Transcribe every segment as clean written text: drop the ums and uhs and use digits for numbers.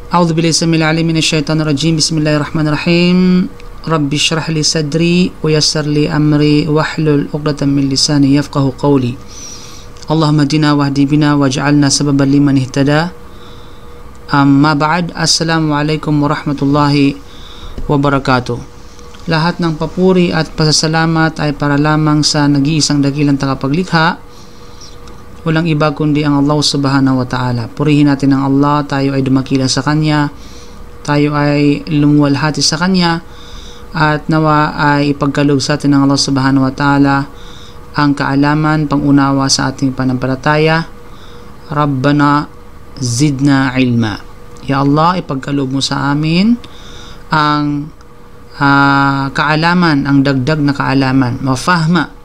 A'udzu billahi samil alim minasyaitonir rajim. Bismillahirrahmanirrahim. Rabbi shrah li sadri wa yassir li amri wahlul 'uqdatam min lisani yafqahu qawli. Allahumma hdina wahdi bina waj'alna sababan liman ihtada. Amma ba'd. Assalamualaikum warahmatullahi wabarakatuh. Lahat ng papuri at pasasalamat ay para lamang sa nag-iisang dakilang tagapaglikha. Walang iba kundi ang Allah subhanahu wa ta'ala. Purihin natin ang Allah, tayo ay dumakila sa Kanya, tayo ay lumuwalhati sa Kanya, at nawa ay ipagkaloob sa atin ng Allah subhanahu wa ta'ala ang kaalaman, pangunawa sa ating panampalataya. Rabbana zidna ilma. Ya Allah, ipagkaloob mo sa amin ang kaalaman, ang dagdag na kaalaman, mafahma,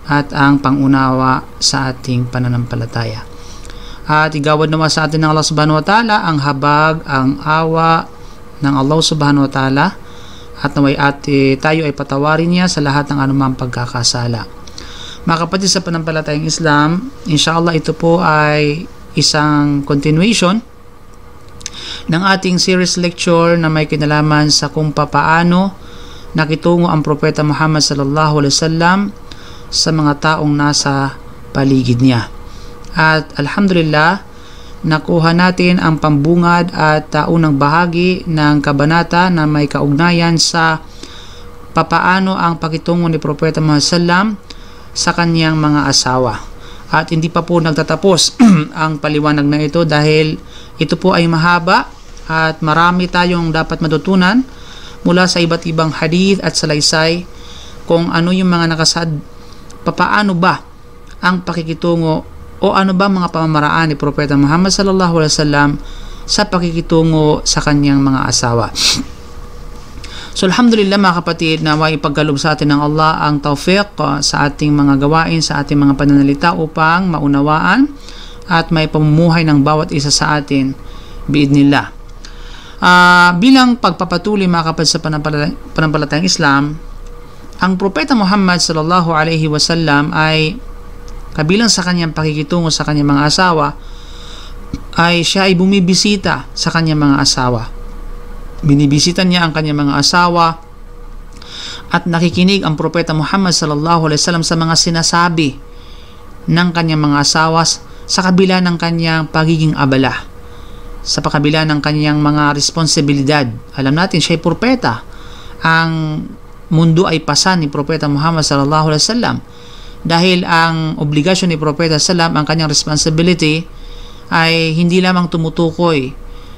at ang pangunawa sa ating pananampalataya. At igawad naman sa atin ng Allah subhanahu wa ta'ala ang habag, ang awa ng Allah subhanahu wa ta'ala, at naway tayo ay patawarin niya sa lahat ng anumang pagkakasala. Mga kapatid sa panampalatayang Islam, inshallah ito po ay isang continuation ng ating series lecture na may kinalaman sa kung papaano nakitungo ang Propeta Muhammad sallallahu alaihi wasallam sa mga taong nasa paligid niya. At alhamdulillah, nakuha natin ang pambungad at unang bahagi ng kabanata na may kaugnayan sa papaano ang pakitungo ni Propeta Muhammad sallam sa kanyang mga asawa. At hindi pa po nagtatapos ang paliwanag na ito dahil ito po ay mahaba at marami tayong dapat matutunan mula sa iba't ibang hadith at salaysay kung ano yung mga nakasad, papaano ba ang pakikitungo o ano ba mga pamamaraan ni Propeta Muhammad sallallahu alaihi wasallam sa pakikitungo sa kanyang mga asawa. So alhamdulillah mga kapatid, naway ipagkaloob sa atin ng Allah ang tawfiq sa ating mga gawain, sa ating mga pananalita upang maunawaan at may pamumuhay ng bawat isa sa atin biidnillah. Bilang pagpapatuloy mga kapatid sa panampalatayang Islam, ang Propeta Muhammad sallallahu alaihi wasallam ay kabilang sa kanyang pakikitungo sa kanyang mga asawa ay siya ay bumibisita sa kanyang mga asawa. Binibisita niya ang kanyang mga asawa at nakikinig ang Propeta Muhammad sallallahu alaihi wasallam sa mga sinasabi ng kanyang mga asawa sa kabila ng kanyang pagiging abala, sa kabila ng kanyang mga responsibilidad. Alam natin siya ay propeta. Ang mundo ay pasan ni Propeta Muhammad sallallahu alaihi wasallam dahil ang obligasyon ni Propeta sallam, ang kanyang responsibility ay hindi lamang tumutukoy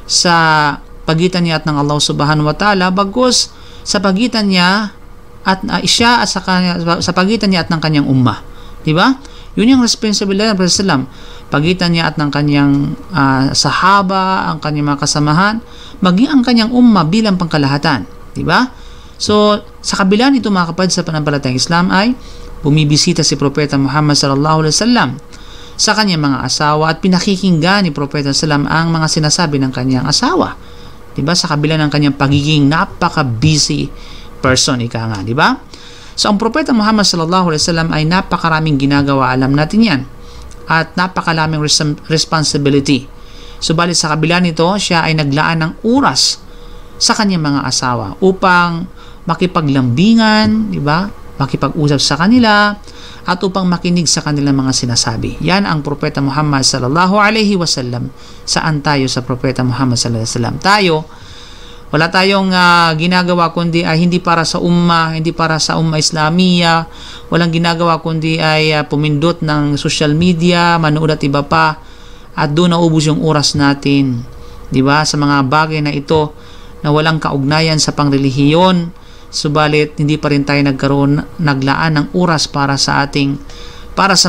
sa pagitan niya at ng Allah subhanahu wa ta'ala, bagkus sa pagitan niya at siya at sa pagitan niya at ng kanyang ummah, di ba? Yun yung responsibility ng Propeta sallam, pagitan niya at ng kanyang sahaba, ang kanyang mga kasamahan, maging ang kanyang ummah bilang pangkalahatan, di ba? So, sa kabila nito mga kapatid sa panampalatayang Islam ay bumibisita si Propeta Muhammad sallallahu alaihi wasallam sa kanyang mga asawa at pinakikinggan ni Propeta sallam ang mga sinasabi ng kanyang asawa. Diba? Sa kabila ng kanyang pagiging napaka-busy person, ika nga, diba? So, ang Propeta Muhammad sallallahu alaihi wasallam ay napakaraming ginagawa, alam natin yan, at napakalaming responsibility. Subalit sa kabila nito, siya ay naglaan ng oras sa kanyang mga asawa upang makipaglambingan, di ba? Makipag-usap sa kanila at upang makinig sa kanilang mga sinasabi. Yan ang Propeta Muhammad sallallahu alaihi wasallam. Saan tayo sa Propeta Muhammad sallallahu alaihi wasallam? Tayo, wala tayong ginagawa kundi ay hindi para sa umma, hindi para sa umma Islamiyya. Walang ginagawa kundi ay pumindot ng social media, manood at iba pa, at doon naubos yung oras natin, di ba? Sa mga bagay na ito na walang kaugnayan sa pangrelihiyon. Subalit hindi pa rin tayo naglaan ng oras para sa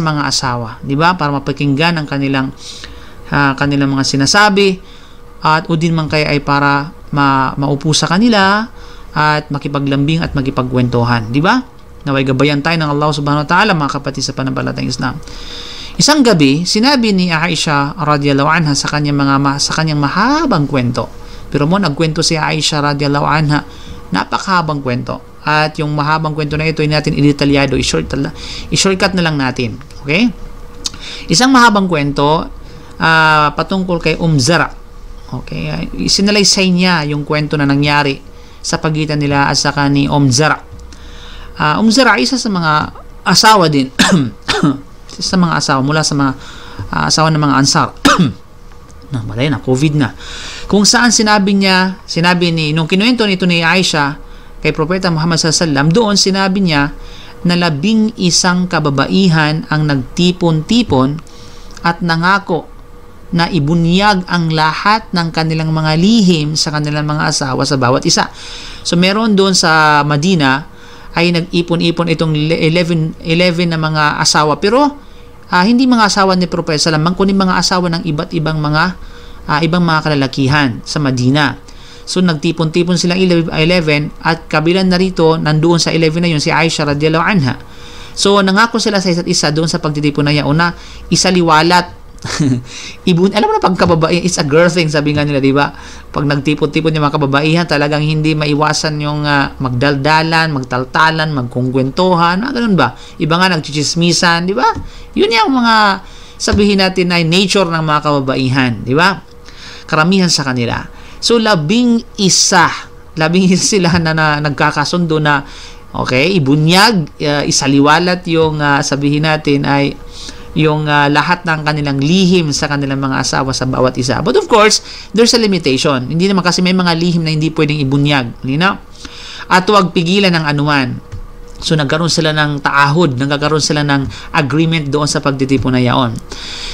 mga asawa, di ba? Para mapakinggan ang kanilang mga sinasabi, at o din man kaya ay para maupo sa kanila at makipaglambing at makipagkwentuhan, di ba? Naway gabayan tayo ng Allah subhanahu wa ta'ala mga kapatid sa panampalatayang Islam. Isang gabi, sinabi ni Aisha radhiyallahu anha sa kanyang mahabang kwento. Pero mo nagkwento si Aisha radhiyallahu anha, napakahabang kwento. At yung mahabang kwento na ito, hindi natin idetalyado, i-shortcut na lang natin. Okay? Isang mahabang kwento patungkol kay Zara. Okay, sinalaysay niya yung kwento na nangyari sa pagitan nila at saka ni Zara. Zara isa sa mga asawa din sa mga asawa mula sa mga asawa ng mga Ansar. Malay na, COVID na. Kung saan sinabi ni, nung kinuwento nito ni Aisha kay Propeta Muhammad SAW, doon sinabi niya na 11 kababaihan ang nagtipon-tipon at nangako na ibunyag ang lahat ng kanilang mga lihim sa kanilang mga asawa sa bawat isa. So meron doon sa Madina ay nag-ipon-ipon itong 11 na mga asawa, pero hindi mga asawa ni Propeta Sallam, kundi mga asawa ng iba't ibang mga kalalakihan sa Madina. So nagtipon-tipon silang 11 at kabilang na rito, nandoon sa 11 na yun si Aisha radhiyallahu anha. So nangako sila sa isa't isa doon sa pagtitipon na yan. Una, isaliwalat. Alam mo na, pag kababaihan, it's a girl thing, sabi nga nila, di ba? Pag nagtipon-tipon yung mga kababaihan, talagang hindi maiwasan yung magdaldalan, magtaltalan, magkungkwentuhan, ganun ba? Iba nga nagchichismisan, di ba? Yun yung mga, sabihin natin, ay nature ng mga kababaihan, di ba? Karamihan sa kanila. So 11 sila na nagkakasundo na, okay, ibunyag, isaliwalat yung sabihin natin ay yung lahat ng kanilang lihim sa kanilang mga asawa sa bawat isa. But of course, there's a limitation. Hindi naman, kasi may mga lihim na hindi pwedeng ibunyag. At huwag pigilan ng anuman. So nagkaroon sila ng taahod, nagkaroon sila ng agreement doon sa pagtitipon na yaon.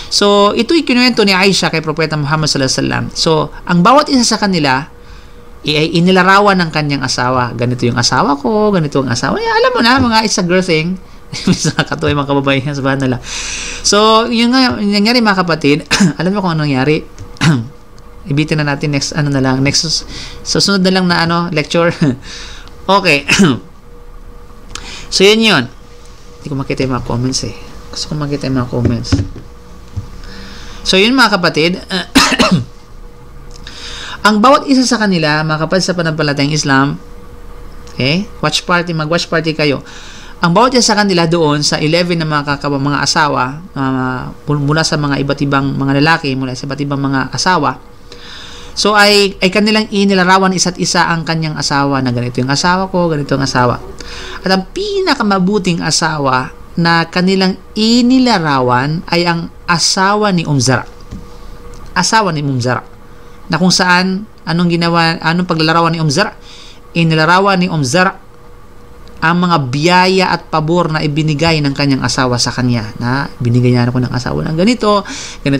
So ito ikinuwento ni Aisha kay Propeta Muhammad sallallahu alaihi wasallam. So ang bawat isa sa kanila ay inilarawan ng kanyang asawa. Ganito yung asawa ko, ganito ang asawa niya. Alam mo na, mga it's a girl thing. Nakakatuwa yung mga kababaihan, sabahan nila. So yung nangyari mga kapatid, alam mo kung ano nangyari? Ibitin na natin next susunod na lang na lecture. Okay. So yun. Hindi ko makita yung mga comments eh. Gusto ko makita yung mga comments. So yun mga kapatid, ang bawat isa sa kanila, mga kapatid sa pananampalatayang Islam, okay, mag-watch party kayo. Ang bawat isa sa kanila doon sa 11 na mga asawa, mula sa mga iba't ibang mga lalaki, mula sa iba't ibang mga asawa, so ay kanilang inilarawan isa't isa ang kanyang asawa na ganito yung asawa ko, ganito ang asawa. At ang pinakamabuting asawa na kanilang inilarawan ay ang asawa ni Zara. Asawa ni Zara. Na kung saan, anong paglalarawan ni Zara? Inilarawan ni Zara ang mga biyaya at pabor na ibinigay ng kanyang asawa sa kanya. Na binigay niya ako ng asawa ng ganito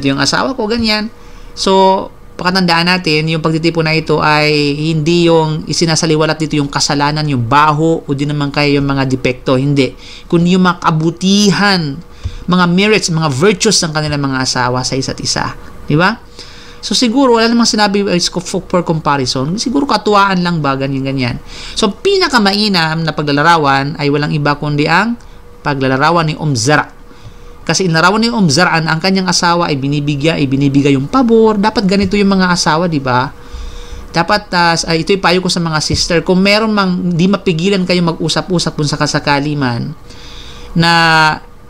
yung asawa ko, ganyan. So pakatandaan natin, yung pagtitipon na ito ay hindi yung isinasaliwalat dito yung kasalanan, yung baho, o di naman kaya yung mga depekto, hindi. Kundi yung mga kabutihan, mga merits, mga virtues ng kanilang mga asawa sa isa't isa. Di ba? So siguro, wala namang sinabi for comparison, siguro katuwaan lang ba, ganyan. So pinakamainam na paglalarawan ay walang iba kundi ang paglalarawan ni Zara. Kasi inlarawan ni Zara ang kanyang asawa ay binibigay yung pabor. Dapat ganito yung mga asawa, di ba? Dapat, ito'y payo ko sa mga sister, kung meron mang di mapigilan kayo mag-usap-usap kung sakasakali man, na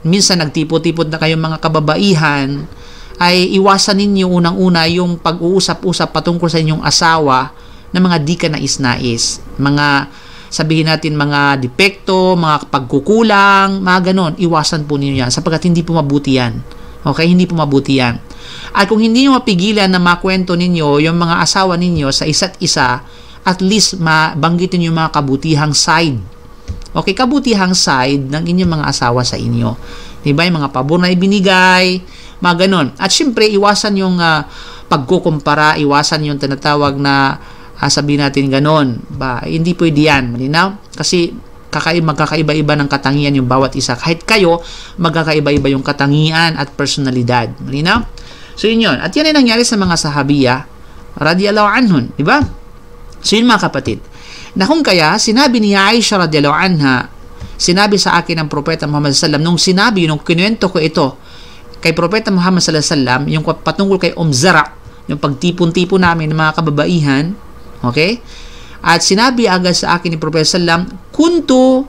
minsan nagtipot-tipot na kayong mga kababaihan, ay iwasan ninyo unang-una yung pag-uusap-usap patungkol sa inyong asawa na mga di ka nais-nais. Mga, sabihin natin, mga depekto, mga pagkukulang, mga ganon. Iwasan po ninyo yan sapagkat hindi po mabuti yan. Okay? Hindi po mabuti yan. At kung hindi nyo mapigilan na makwento ninyo yung mga asawa ninyo sa isa't isa, at least mabanggitin yung mga kabutihang side. Okay? Kabutihang side ng inyong mga asawa sa inyo. Diba? Yung mga pabor na ibinigay, mga ganon. At syempre, iwasan yung pagkukumpara, iwasan yung tinatawag na sabihin natin ganon. Hindi pwede yan. Malinaw? Kasi magkakaiba-iba ng katangian yung bawat isa. Kahit kayo, magkakaiba-iba yung katangian at personalidad. Malinaw? So yun yun. At yan ay nangyari sa mga sahabiya radiyallahu anhun. Diba? So yun mga kapatid. Na kung kaya, sinabi ni Aisha radiyallahu anha, sinabi sa akin ng Propeta Muhammad sallallahu alaihi wasallam, nung kinuwento ko ito kay Propeta Muhammad sallallahu alaihi wasallam, yung patungkol kay Zara, yung pagtipon-tipon namin ng mga kababaihan, okay? At sinabi agad sa akin ni Propeta sallallahu alaihi wasallam, kuntu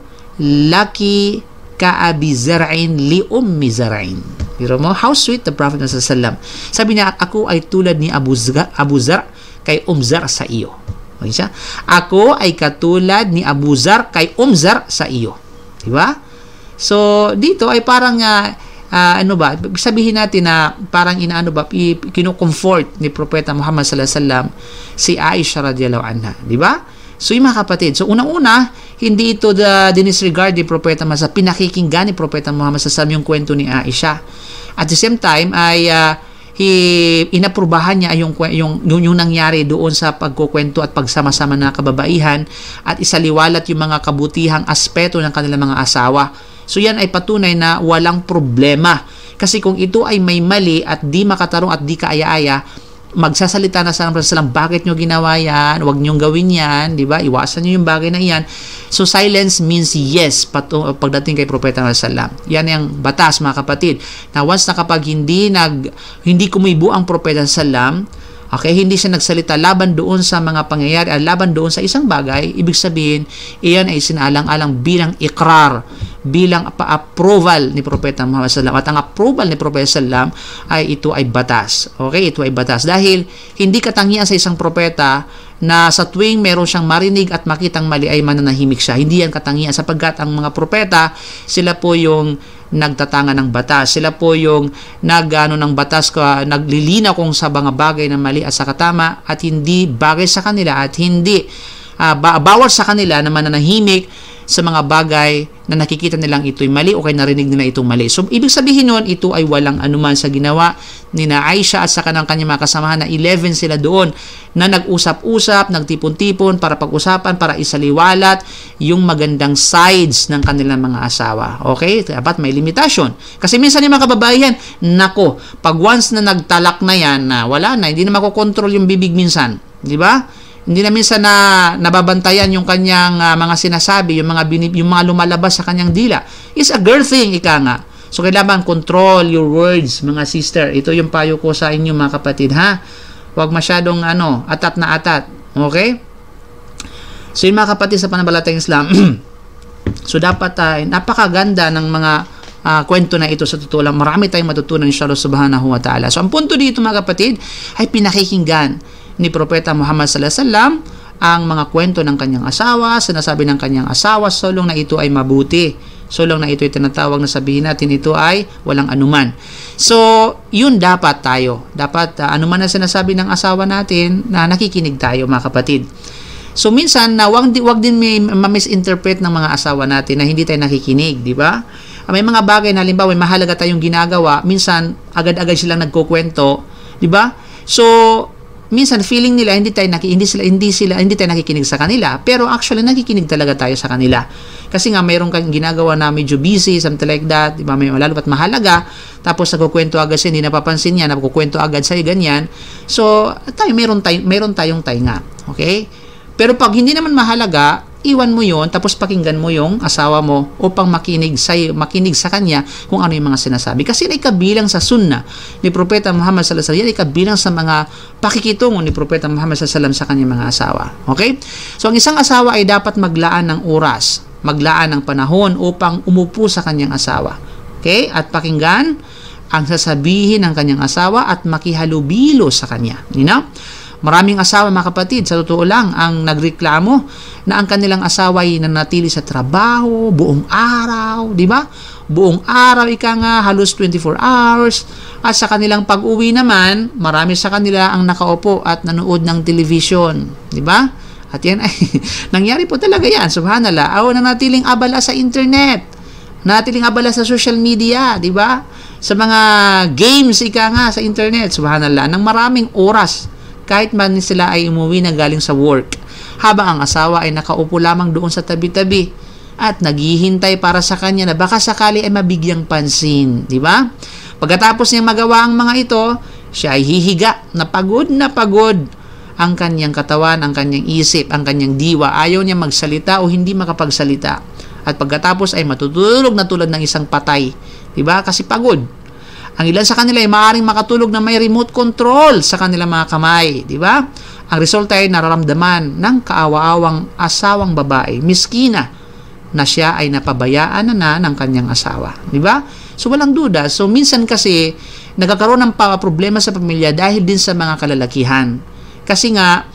laki ka Abi Zar'in li Ummi Zar'in. Biro mo, how sweet the Prophet Muhammad. Sabi niya, ako ay tulad ni Abu Zar kay Zar sa iyo. Okay siya? Ako ay katulad ni Abu Zar kay Zar sa iyo. Diba? So, dito ay parang sabihin natin na parang kino-comfort ni Propeta Muhammad sallallahu alaihi wasallam si Aisha radhiyallahu anha, di ba? So, yung mga kapatid, so unang-una, hindi ito dinisregard ni Propeta Muhammad, pinakikinggan ni Propeta Muhammad sallallahu alaihi wasallam yung kwento ni Aisha. At the same time ay inaprubahan niya yung nangyari doon sa pagkukwento at pagsama-sama na kababaihan at isaliwalat yung mga kabutihang aspeto ng kanilang mga asawa. So yan ay patunay na walang problema. Kasi kung ito ay may mali at di makatarong at di kaaya-aya, magsasalita na sa Rasulullah, bakit nyo ginawa yan? Huwag nyo gawin yan, di ba? Iwasan nyo yung bagay na yan. So silence means yes pagdating kay Propeta Rasulullah. Yan yung batas, mga kapatid. Na once na kapag hindi kumibo ang Propeta Rasulullah, okay, hindi siya nagsalita laban doon sa mga pangyayari at laban doon sa isang bagay, ibig sabihin, iyan ay sinaalang-alang bilang ikrar, bilang approval ni Propeta Muhammad sallallahu alaihi wasallam. At ang approval ni Propeta sallallahu alaihi wasallam ay ito ay batas. Okay, ito ay batas. Dahil hindi katangian sa isang propeta na sa tuwing meron siyang marinig at makitang mali ay mananahimik siya. Hindi yan katangian sapagkat ang mga propeta, sila po yung nagtatanga ng batas. Sila po yung ng batas, naglilinaw kung sa mga bagay na mali at sa katama at hindi bagay sa kanila at hindi bawal sa kanila na mananahimik sa mga bagay na nakikita nilang ito'y mali o kaya narinig nila itong mali. So, ibig sabihin nun, ito ay walang anuman sa ginawa ni na Aisha at saka ng kanyang mga kasamahan na 11 sila doon na nag-usap-usap, nagtipon-tipon para pag-usapan, para isaliwalat yung magandang sides ng kanilang mga asawa. Okay? Dapat may limitasyon. Kasi minsan yung mga kababayan, nako, pag once na nagtalak na yan, wala na, hindi na makokontrol yung bibig minsan. Di ba? Hindi na minsan na nababantayan yung kanyang mga sinasabi, yung mga lumalabas sa kanyang dila. It's a girl thing, ika nga. So, kailangan control your words, mga sister. Ito yung payo ko sa inyo, mga kapatid, ha? Huwag masyadong atat na atat. Okay? So, yung mga kapatid sa pananampalatayang Islam, so, dapat napakaganda ng mga kwento na ito sa totoo lang. Marami tayong matutunan inshallah subhanahu wa ta'ala. So, ang punto dito, mga kapatid, ay pinakikinggan ni Propeta Muhammad sallallahu alaihi wasallam ang mga kwento ng kanyang asawa, sinasabi ng kanyang asawa, sulong na ito ay mabuti. Sulong na ito ay tinatawag na sabihin natin ito ay walang anuman. So, yun dapat tayo. Dapat anuman na sinasabi ng asawa natin na nakikinig tayo, mga kapatid. So, minsan na wag din may ma-misinterpret ng mga asawa natin na hindi tayo nakikinig, di ba? May mga bagay na halimbawa may mahalaga tayong ginagawa, minsan agad-agad silang nagkukwento, di ba? So, minsan feeling nila hindi tayo nakikinig sa kanila, pero actually nakikinig talaga tayo sa kanila. Kasi nga mayroon kang ginagawa na medyo busy, something like that, di ba? May lalo pat mahalaga, tapos nagkukwento agad siya, hindi napapansin niya, nagkukwento agad sa'yo, ganyan. So, mayroon tayong tainga. Okay? Pero pag hindi naman mahalaga, iwan mo yon, tapos pakinggan mo yung asawa mo upang makinig sa kanya kung ano yung mga sinasabi. Kasi ay kabilang sa sunnah ni Propeta Muhammad sallallahu alaihi wasallam, ay kabilang sa mga pakikitungo ni Propeta Muhammad sallallahu alaihi wasallam sa kanyang mga asawa. Okay? So, ang isang asawa ay dapat maglaan ng oras, maglaan ng panahon upang umupo sa kanyang asawa. Okay? At pakinggan ang sasabihin ng kanyang asawa at makihalubilo sa kanya. You know? Maraming asawa, mga kapatid, sa totoo lang, ang nagreklamo na ang kanilang asawa ay nanatili sa trabaho, buong araw, di ba? Buong araw, ika nga, halos 24 hours. At sa kanilang pag-uwi naman, marami sa kanila ang nakaupo at nanood ng television, di ba? At yan ay, nangyari po talaga yan, subhanallah. Nanatiling abala sa internet, nanatiling abala sa social media, di ba? Sa mga games, ika nga, sa internet, subhanallah, ng maraming oras, kahit man sila ay umuwi na galing sa work, habang ang asawa ay nakaupo lamang doon sa tabi-tabi at naghihintay para sa kanya na baka sakali ay mabigyang pansin, di ba? Pagkatapos niyang magawa ang mga ito, siya ay hihiga na pagod ang kanyang katawan, ang kanyang isip, ang kanyang diwa. Ayaw niya magsalita o hindi makapagsalita. At pagkatapos ay matutulog na tulad ng isang patay, di ba? Kasi pagod. Ang ilan sa kanila ay maaaring makatulog na may remote control sa kanilang mga kamay, di ba? Ang resulta ay nararamdaman ng kaawa-awang asawang babae, miskina, na siya ay napabayaan na ng kanyang asawa, di ba? So walang duda. So minsan kasi nagkakaroon ng problema sa pamilya dahil din sa mga kalalakihan. Kasi nga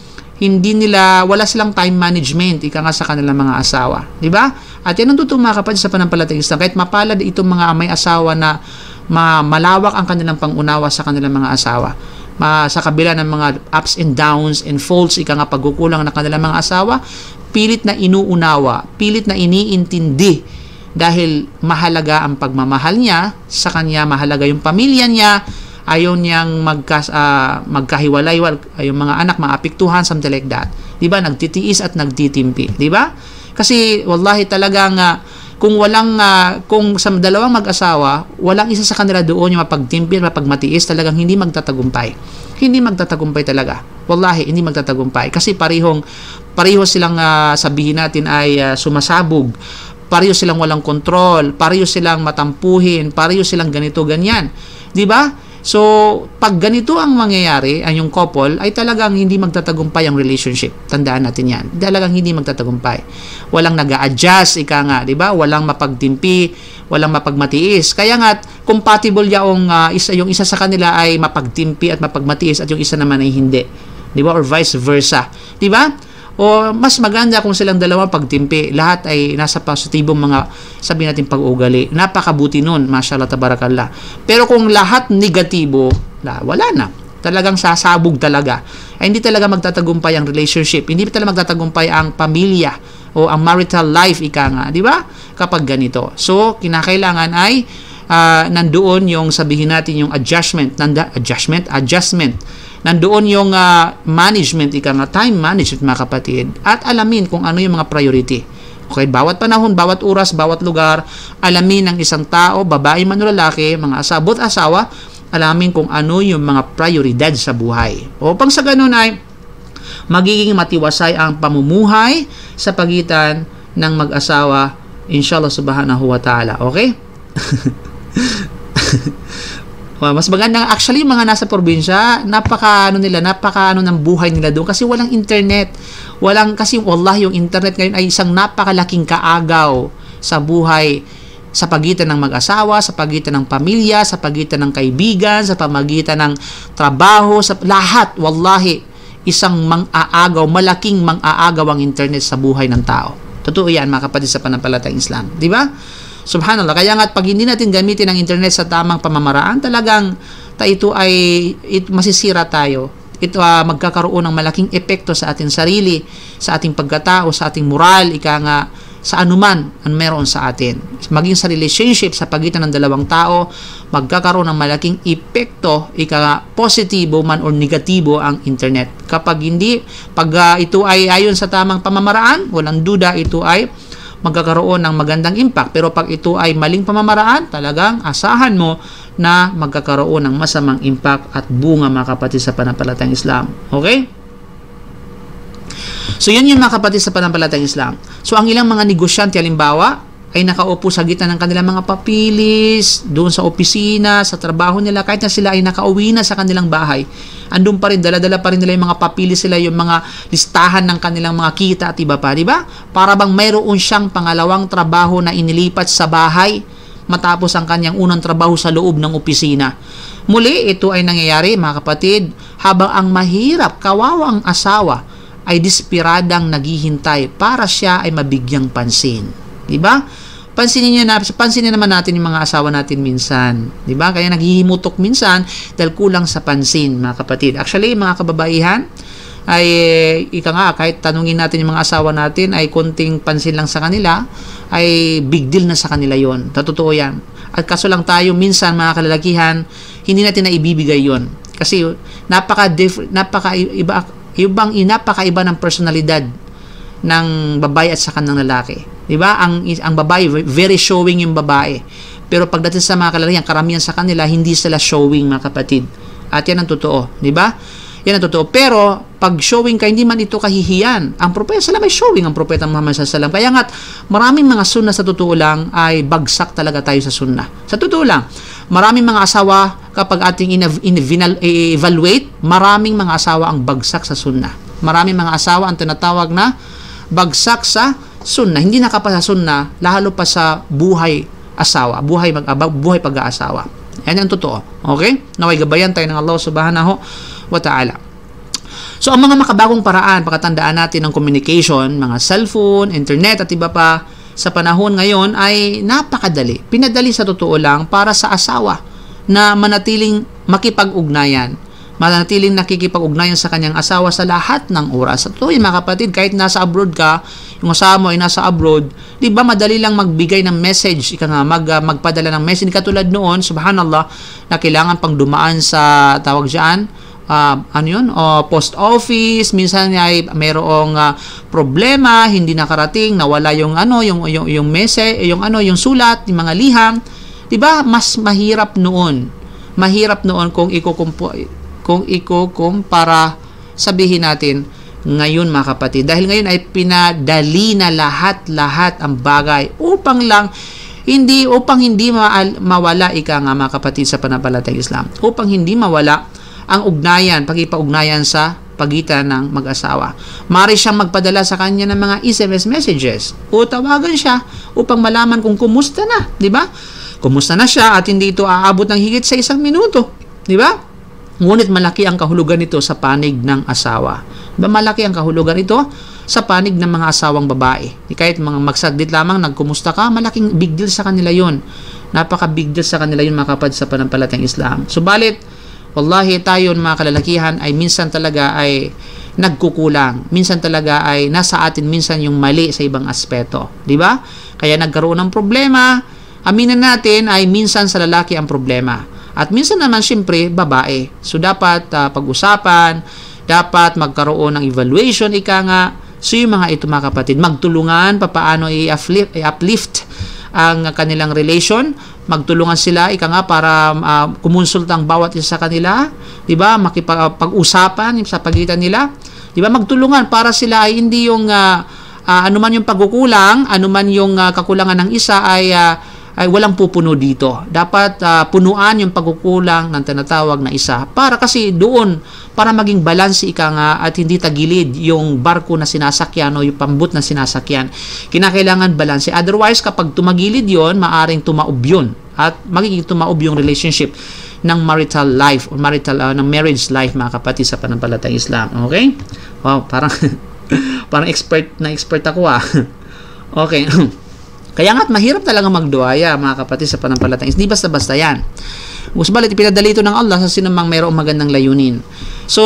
wala silang time management ika nga sa kanilang mga asawa, di ba? At yan ang totoo mga kapatid sa pananampalatayang Islam. Kahit mapalad itong mga may asawa na malawak ang kanilang pangunawa sa kanilang mga asawa, sa kabila ng mga ups and downs and faults ika nga pagkukulang ng kanilang mga asawa, pilit na inuunawa, pilit na iniintindi dahil mahalaga ang pagmamahal niya sa kanya, mahalaga yung pamilya niya, ayaw niyang magkahiwalay, yung mga anak maapektuhan, something like that. Diba? Nagtitiis at nagtitimpi. Diba? Kasi wallahi talagang kung sa dalawang mag-asawa, walang isa sa kanila doon yung mapagtimpi at mapagmatiis, talagang hindi magtatagumpay. Hindi magtatagumpay talaga. Wallahi, hindi magtatagumpay. Kasi pareho silang sabihin natin ay sumasabog. Pareho silang walang kontrol. Pareho silang matampuhin. Pareho silang ganito, ganyan. Diba? So, pag ganito ang mangyayari, ang yung couple, ay talagang hindi magtatagumpay ang relationship. Tandaan natin yan. Talagang hindi magtatagumpay. Walang nag-a-adjust, ika nga, di ba? Walang mapagtimpi, walang mapagmatiis. Kaya nga, compatible yung isa sa kanila ay mapagtimpi at mapagmatiis at yung isa naman ay hindi. Di ba? Or vice versa. Di ba? O mas maganda kung silang dalawa pagtimpi, lahat ay nasa positibong mga, sabihin natin, pag-ugali. Napakabuti nun, mashallah, tabarakallah. Pero kung lahat negatibo, wala na. Talagang sasabog talaga. Ay hindi talaga magtatagumpay ang relationship. Hindi talaga magtatagumpay ang pamilya o ang marital life, ika nga. Di ba? Kapag ganito. So, kinakailangan ay nandoon yung, sabihin natin, yung adjustment. Nandoon yung management, ika nga, time management mga kapatid, at alamin kung ano yung mga priority. Okay, bawat panahon, bawat oras, bawat lugar, alamin ng isang tao, babae man o lalaki, mga asawa, alamin kung ano yung mga prioridad sa buhay. Upang sa ganun ay magiging matiwasay ang pamumuhay sa pagitan ng mag-asawa, inshallah subhanahu wa ta'ala. Okay? Mas maganda actually mga nasa probinsya, napaka ng buhay nila doon kasi walang internet. Kasi wallahi yung internet ngayon ay isang napakalaking kaagaw sa buhay sa pagitan ng mag-asawa, sa pagitan ng pamilya, sa pagitan ng kaibigan, sa pamagitan ng trabaho, sa lahat. Wallahi, isang mang-aagaw, malaking mang-aagaw ang internet sa buhay ng tao. Totoo yan mga kapatid sa pananampalatayang Islam, di ba? Subhanallah. Kaya nga pag hindi natin gamitin ang internet sa tamang pamamaraan, talagang masisira tayo. Ito magkakaroon ng malaking epekto sa ating sarili, sa ating pagkatao, sa ating moral, ika nga, sa anuman ang meron sa atin. Maging sa relationship sa pagitan ng dalawang tao, magkakaroon ng malaking epekto, ika nga, positibo man o negatibo ang internet. Kapag ito ay ayon sa tamang pamamaraan, walang duda ito ay magkakaroon ng magandang impact. Pero pag ito ay maling pamamaraan, talagang asahan mo na magkakaroon ng masamang impact at bunga mga kapatid sa pananampalatayang Islam. Okay? So yan yung mga kapatid sa pananampalatayang Islam. So ang ilang mga negosyante halimbawa ay nakaupo sa gitna ng kanilang mga papilis, doon sa opisina, sa trabaho nila, kahit na sila ay nakauwi na sa kanilang bahay, andun pa rin, dala-dala pa rin nila yung mga papilis sila, yung mga listahan ng kanilang mga kita at iba pa, di ba? Para bang mayroon siyang pangalawang trabaho na inilipat sa bahay matapos ang kanyang unang trabaho sa loob ng opisina. Muli, ito ay nangyayari mga kapatid, habang ang mahirap, kawawang asawa ay desperadang naghihintay para siya ay mabigyang pansin. Diba? Pansinin naman natin yung mga asawa natin minsan. Diba? Kaya naghihimutok minsan dahil kulang sa pansin, mga kapatid. Actually, mga kababaihan, ay kahit tanungin natin yung mga asawa natin, ay konting pansin lang sa kanila, ay big deal na sa kanila yon. Totoo yan. At kaso lang tayo, minsan mga kalalakihan, hindi natin na ibibigay yon. Kasi napakaiba ng personalidad ng babae at saka ng lalaki. Diba? Ang babae, very showing yung babae. Pero pagdating sa mga kalalakihan, karamihan sa kanila, hindi sila showing, mga kapatid. At yan ang totoo. Diba? Yan ang totoo. Pero, pag showing ka, hindi man ito kahihiyan. Ang propeta sallam ay showing ang propeta Muhammad sallam. Kaya nga, maraming mga sunnah sa totoo lang ay bagsak talaga tayo sa sunnah. Sa totoo lang, maraming mga asawa, kapag ating evaluate, maraming mga asawa ang bagsak sa sunnah. Maraming mga asawa ang tinatawag na bagsak sa sunnah. Hindi nakapasa sunnah, lalo pa sa buhay asawa, buhay pag-aasawa. Yan ang totoo. Okay? Naway gabayan tayo ng Allah subhanahu wa ta'ala. So, ang mga makabagong paraan, pakatandaan natin ng communication, mga cellphone, internet, at iba pa, sa panahon ngayon ay napakadali. Pinadali sa totoo lang para sa asawa na manatiling makipag-ugnayan. Manatiling nakikipag-ugnayan sa kanyang asawa sa lahat ng oras. At ito, mga kapatid, kahit nasa abroad ka, yung asawa mo ay nasa abroad, di ba madali lang magbigay ng message, magpadala ng message. Katulad noon, subhanallah, na kailangan pang dumaan sa tawag dyan, post office, minsan ay mayroong problema, hindi nakarating, nawala yung yung message, yung sulat, yung mga liham, 'di ba? Mas mahirap noon kung ikukumpara, sabihin natin ngayon, mga kapatid, dahil ngayon ay pinadali na lahat ang bagay upang hindi mawala mga kapatid sa pananampalatayang Islam, upang hindi mawala ang pagkipag-ugnayan sa pagitan ng mag-asawa. Maaari siyang magpadala sa kanya ng mga SMS messages o tawagan siya upang malaman kung kumusta na, di ba? Kumusta na siya at hindi ito aabot ng higit sa 1 minuto, di ba? Ngunit malaki ang kahulugan nito sa panig ng asawa. Diba? Malaki ang kahulugan ito sa panig ng mga asawang babae. Kahit mga magsaglit lamang, nagkumusta ka, malaking big deal sa kanila yon. Napaka-big deal sa kanila yun, mga kapatid, sa pananampalatayang Islam. Subalit, wallahi, tayo mga kalalakihan ay minsan talaga ay nagkukulang. Minsan talaga ay nasa atin minsan yung mali sa ibang aspeto. Di ba? Kaya nagkaroon ng problema. Aminin natin ay minsan sa lalaki ang problema. At minsan naman, syempre, babae. So, dapat pag-usapan, dapat magkaroon ng evaluation, So, yung mga ito, mga kapatid, magtulungan, paano i-uplift ang kanilang relation, magtulungan sila, para kumonsulta ang bawat isa sa kanila, di ba? Makipag-usapan sa pagitan nila, di ba? Magtulungan para sila ay hindi yung, anuman yung pagkukulang, anuman yung kakulangan ng isa ay walang pupuno dito. Dapat punuan yung pagkukulang ng tinatawag na isa. Kasi doon, para maging balanse at hindi tagilid yung barko na sinasakyan o yung pambut na sinasakyan. Kinakailangan balanse. Otherwise, kapag tumagilid yon, maaring tumaob yun. At magiging tumaob yung relationship ng marital life o ng marriage life, mga kapatid, sa pananampalatayang Islam. Okay? Wow, parang expert ako Okay. Kaya nga't mahirap talaga magduaya, mga kapatid, sa pananampalatayang. Hindi basta-basta yan. Subalit, ipinadali ito ng Allah sa sinumang mayroong magandang layunin. So,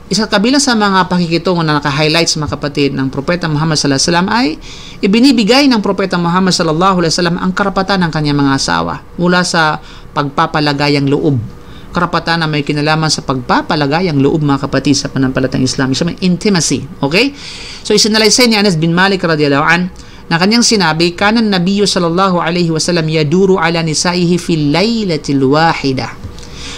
isa kabilang sa mga pakikitungo na naka-highlights, mga kapatid, ng Propeta Muhammad sallallahu alaihi wasallam ay ibinibigay ng Propeta Muhammad sallallahu alaihi wasallam ang karapatan ng kanyang mga asawa mula sa pagpapalagayang loob. Karapatan na may kinalaman sa pagpapalagayang loob, mga kapatid, sa pananampalatayang Islam. Isa may intimacy. Okay? So, isinalaysay ni Anas bin Malik radhiyallahu an na kanyang sinabi, kanan Nabiyyu sallallahu alaihi wasallam yaduru ala nisaihi fil laylatil wahida.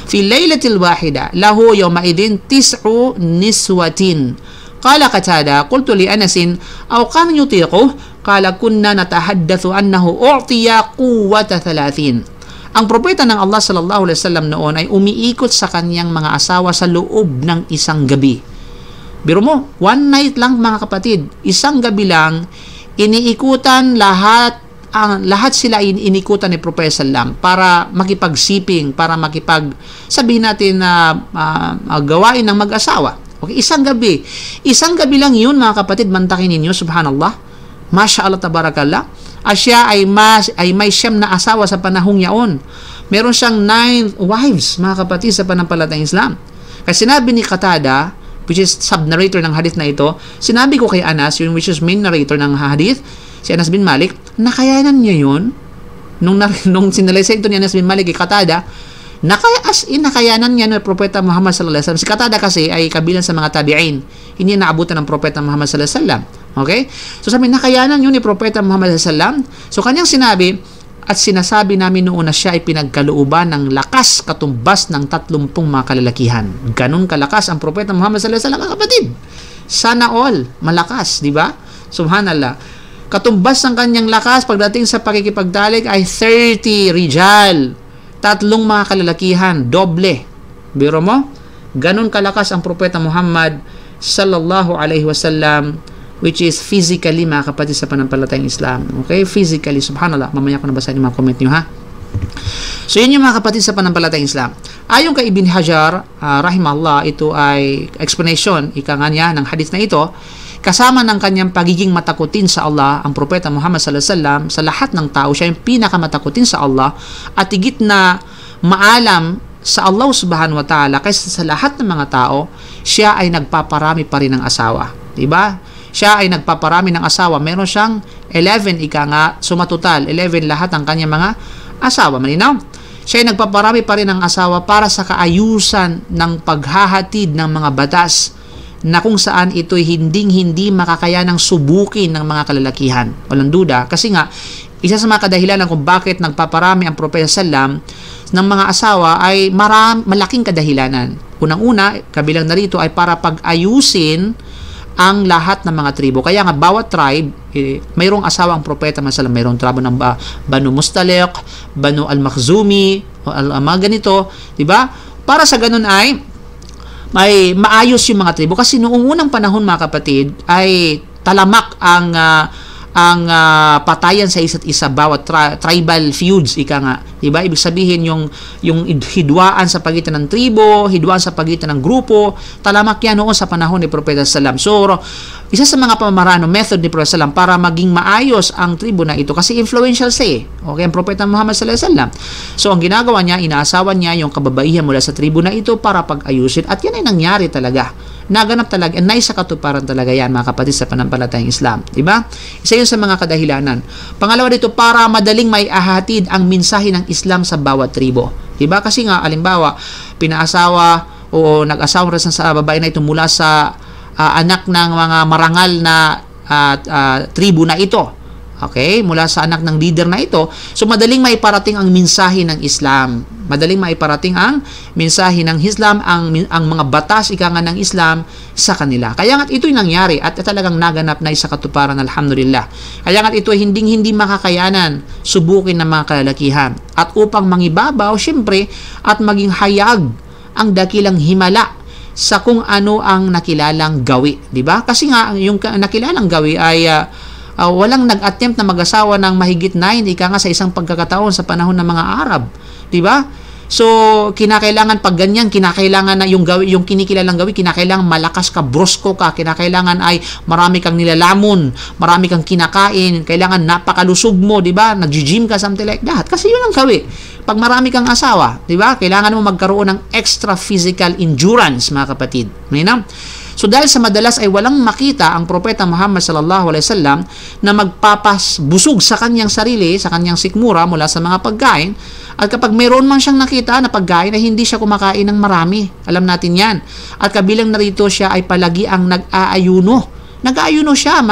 Fil laylatil wahida lahu yawmaidin 9 niswatin. Qala Qatada, qultu li Anasin, aw kana yutiqu? Qala kunna natahaddathu annahu u'tiya quwwata 30. Ang propeta ng Allah sallallahu alaihi wasallam noon ay umiikot sa kanyang mga asawa sa loob ng isang gabi. Biro mo, one night lang, mga kapatid, isang gabi lang, iniikutan lahat sila inikutan ni Propeta sallam para makipagsiping, para sabihin natin na gawain ng mag-asawa. Okay, isang gabi lang yun, mga kapatid, mantakin ninyo, subhanallah, masyaallah, tabarakallah. Siya ay may 9 na asawa sa panahong yaon. Meron siyang 9 wives, mga kapatid, sa pananampalatayang Islam. Kasi sinabi ni Qatada, which is sub-narrator ng hadith na ito, sinabi ko kay Anas, which is main narrator ng hadith, si Anas bin Malik, nakayanan niya yun, nung sinalaysay ito ni Anas bin Malik kay Qatada, nakayanan niya ng Propeta Muhammad sallallahu alaihi wasallam. Si Qatada kasi ay kabilang sa mga tabi'in, hindi naabutan ng Propeta Muhammad sallallahu alaihi wasallam. Okay? So sabi, nakayanan yun ni Propeta Muhammad sallallahu alaihi wasallam. So kanyang sinabi, at sinasabi namin noon na siya ay pinagkalooban ng lakas katumbas ng 30 mga kalalakihan. Ganun kalakas ang Propeta Muhammad sallallahu alaihi wasallam, kapatid. Sana all, malakas, di ba? Subhanallah. Katumbas ng kanyang lakas pagdating sa pakikipagtalik ay 30 rijal. 3 mga kalalakihan, doble. Biro mo? Ganun kalakas ang Propeta Muhammad sallallahu alaihi wasallam which is physically, mga kapatid sa panampalatayang Islam. Okay? Physically, subhanallah. Mamaya ko nabasahin yung mga comment nyo, ha? So, yun yung mga kapatid sa panampalatayang Islam. Ayon kay Ibn Hajar, rahimahullah, ito ay explanation, ika nga niya, ng hadith na ito, kasama ng kanyang pagiging matakutin sa Allah, ang Propeta Muhammad sallallahu alaihi wasallam, sa lahat ng tao, siya yung pinakamatakutin sa Allah, at higit na maalam sa Allah subhanahu wa ta'ala kaysa sa lahat ng mga tao, siya ay nagpaparami pa rin ng asawa. Diba? Siya ay nagpaparami ng asawa. Meron siyang 11, ika nga, sumatotal, 11 lahat ang kanyang mga asawa. Malinaw? Siya ay nagpaparami pa rin ng asawa para sa kaayusan ng paghahatid ng mga batas na kung saan ito'y hindi makakayanang subukin ng mga kalalakihan. Walang duda. Kasi nga, isa sa mga kadahilanan kung bakit nagpaparami ang Propeta sallam ng mga asawa ay malaking kadahilanan. Unang-una, kabilang narito ay para pag-ayusin ang lahat ng mga tribo. Kaya nga, bawat tribe, mayroong asawa ang Propeta Muhammad. Mayroong tribo ng Banu Mustaliq, Banu Al-Makhzumi, mga ganito. Diba? Para sa ganun ay may maayos yung mga tribo. Kasi noong unang panahon, mga kapatid, ay talamak ang patayan sa isa't isa, bawat tribal feuds, ika nga. Diba? Ibig sabihin yung hidwaan sa pagitan ng tribo, hidwaan sa pagitan ng grupo, talamak yan noon sa panahon ni Propeta sallam. So, isa sa mga pamamaraan, method ni Propeta sallam para maging maayos ang tribo na ito, kasi influential siya okay, ang Propeta Muhammad sallallahu alaihi wasallam. So, ang ginagawa niya, inaasawan niya yung kababaihan mula sa tribo na ito para pag-ayusin, at yan ay nangyari talaga. Naganap talaga, and naisa katuparan talaga yan, mga kapatid sa panampalatayang Islam. Diba? Isa yun sa mga kadahilanan. Pangalawa dito, para madaling may ahatid ang mensahe ng Islam sa bawat tribo. Diba? Kasi nga, alimbawa, pinaasawa o nag-asawa rin sa babae na ito mula sa anak ng mga marangal na tribo na ito. Okay? Mula sa anak ng leader na ito. So, madaling maiparating ang mensahe ng Islam. Madaling maiparating ang mensahe ng Islam, ang mga batas, ika nga ng Islam sa kanila. Kaya nga ito'y nangyari at talagang naganap na isa katuparan, alhamdulillah. Kaya nga ito'y hindi makakayanan subukin ng mga kalalakihan. At upang mangibabaw, syempre, at maging hayag ang dakilang himala sa kung ano ang nakilalang gawi. Diba? Kasi nga, yung nakilalang gawi ay walang nag-attempt na mag-asawa ng mahigit 9, ika nga sa isang pagkakataon sa panahon ng mga Arab. Diba? So, kinakailangan pag ganyan, kinakailangan na yung kinikilalang gawi, kinakailangan malakas ka, brusko ka, kinakailangan ay marami kang nilalamon, marami kang kinakain, kailangan napakalusog mo, diba? Nag-gym ka, something like that. Kasi yun ang gawi. Pag marami kang asawa, diba? Kailangan mo magkaroon ng extra physical endurance, mga kapatid. So dahil sa madalas ay walang makita ang Propeta Muhammad sallallahu alaihi wasallam na magpapasbusog sa kanyang sarili, sa kanyang sikmura mula sa mga pagkain, at kapag mayroon man siyang nakita na pagkain ay hindi siya kumakain ng marami. Alam natin yan. At kabilang narito siya ay palagi ang nag-aayuno. Nag-aayuno siya,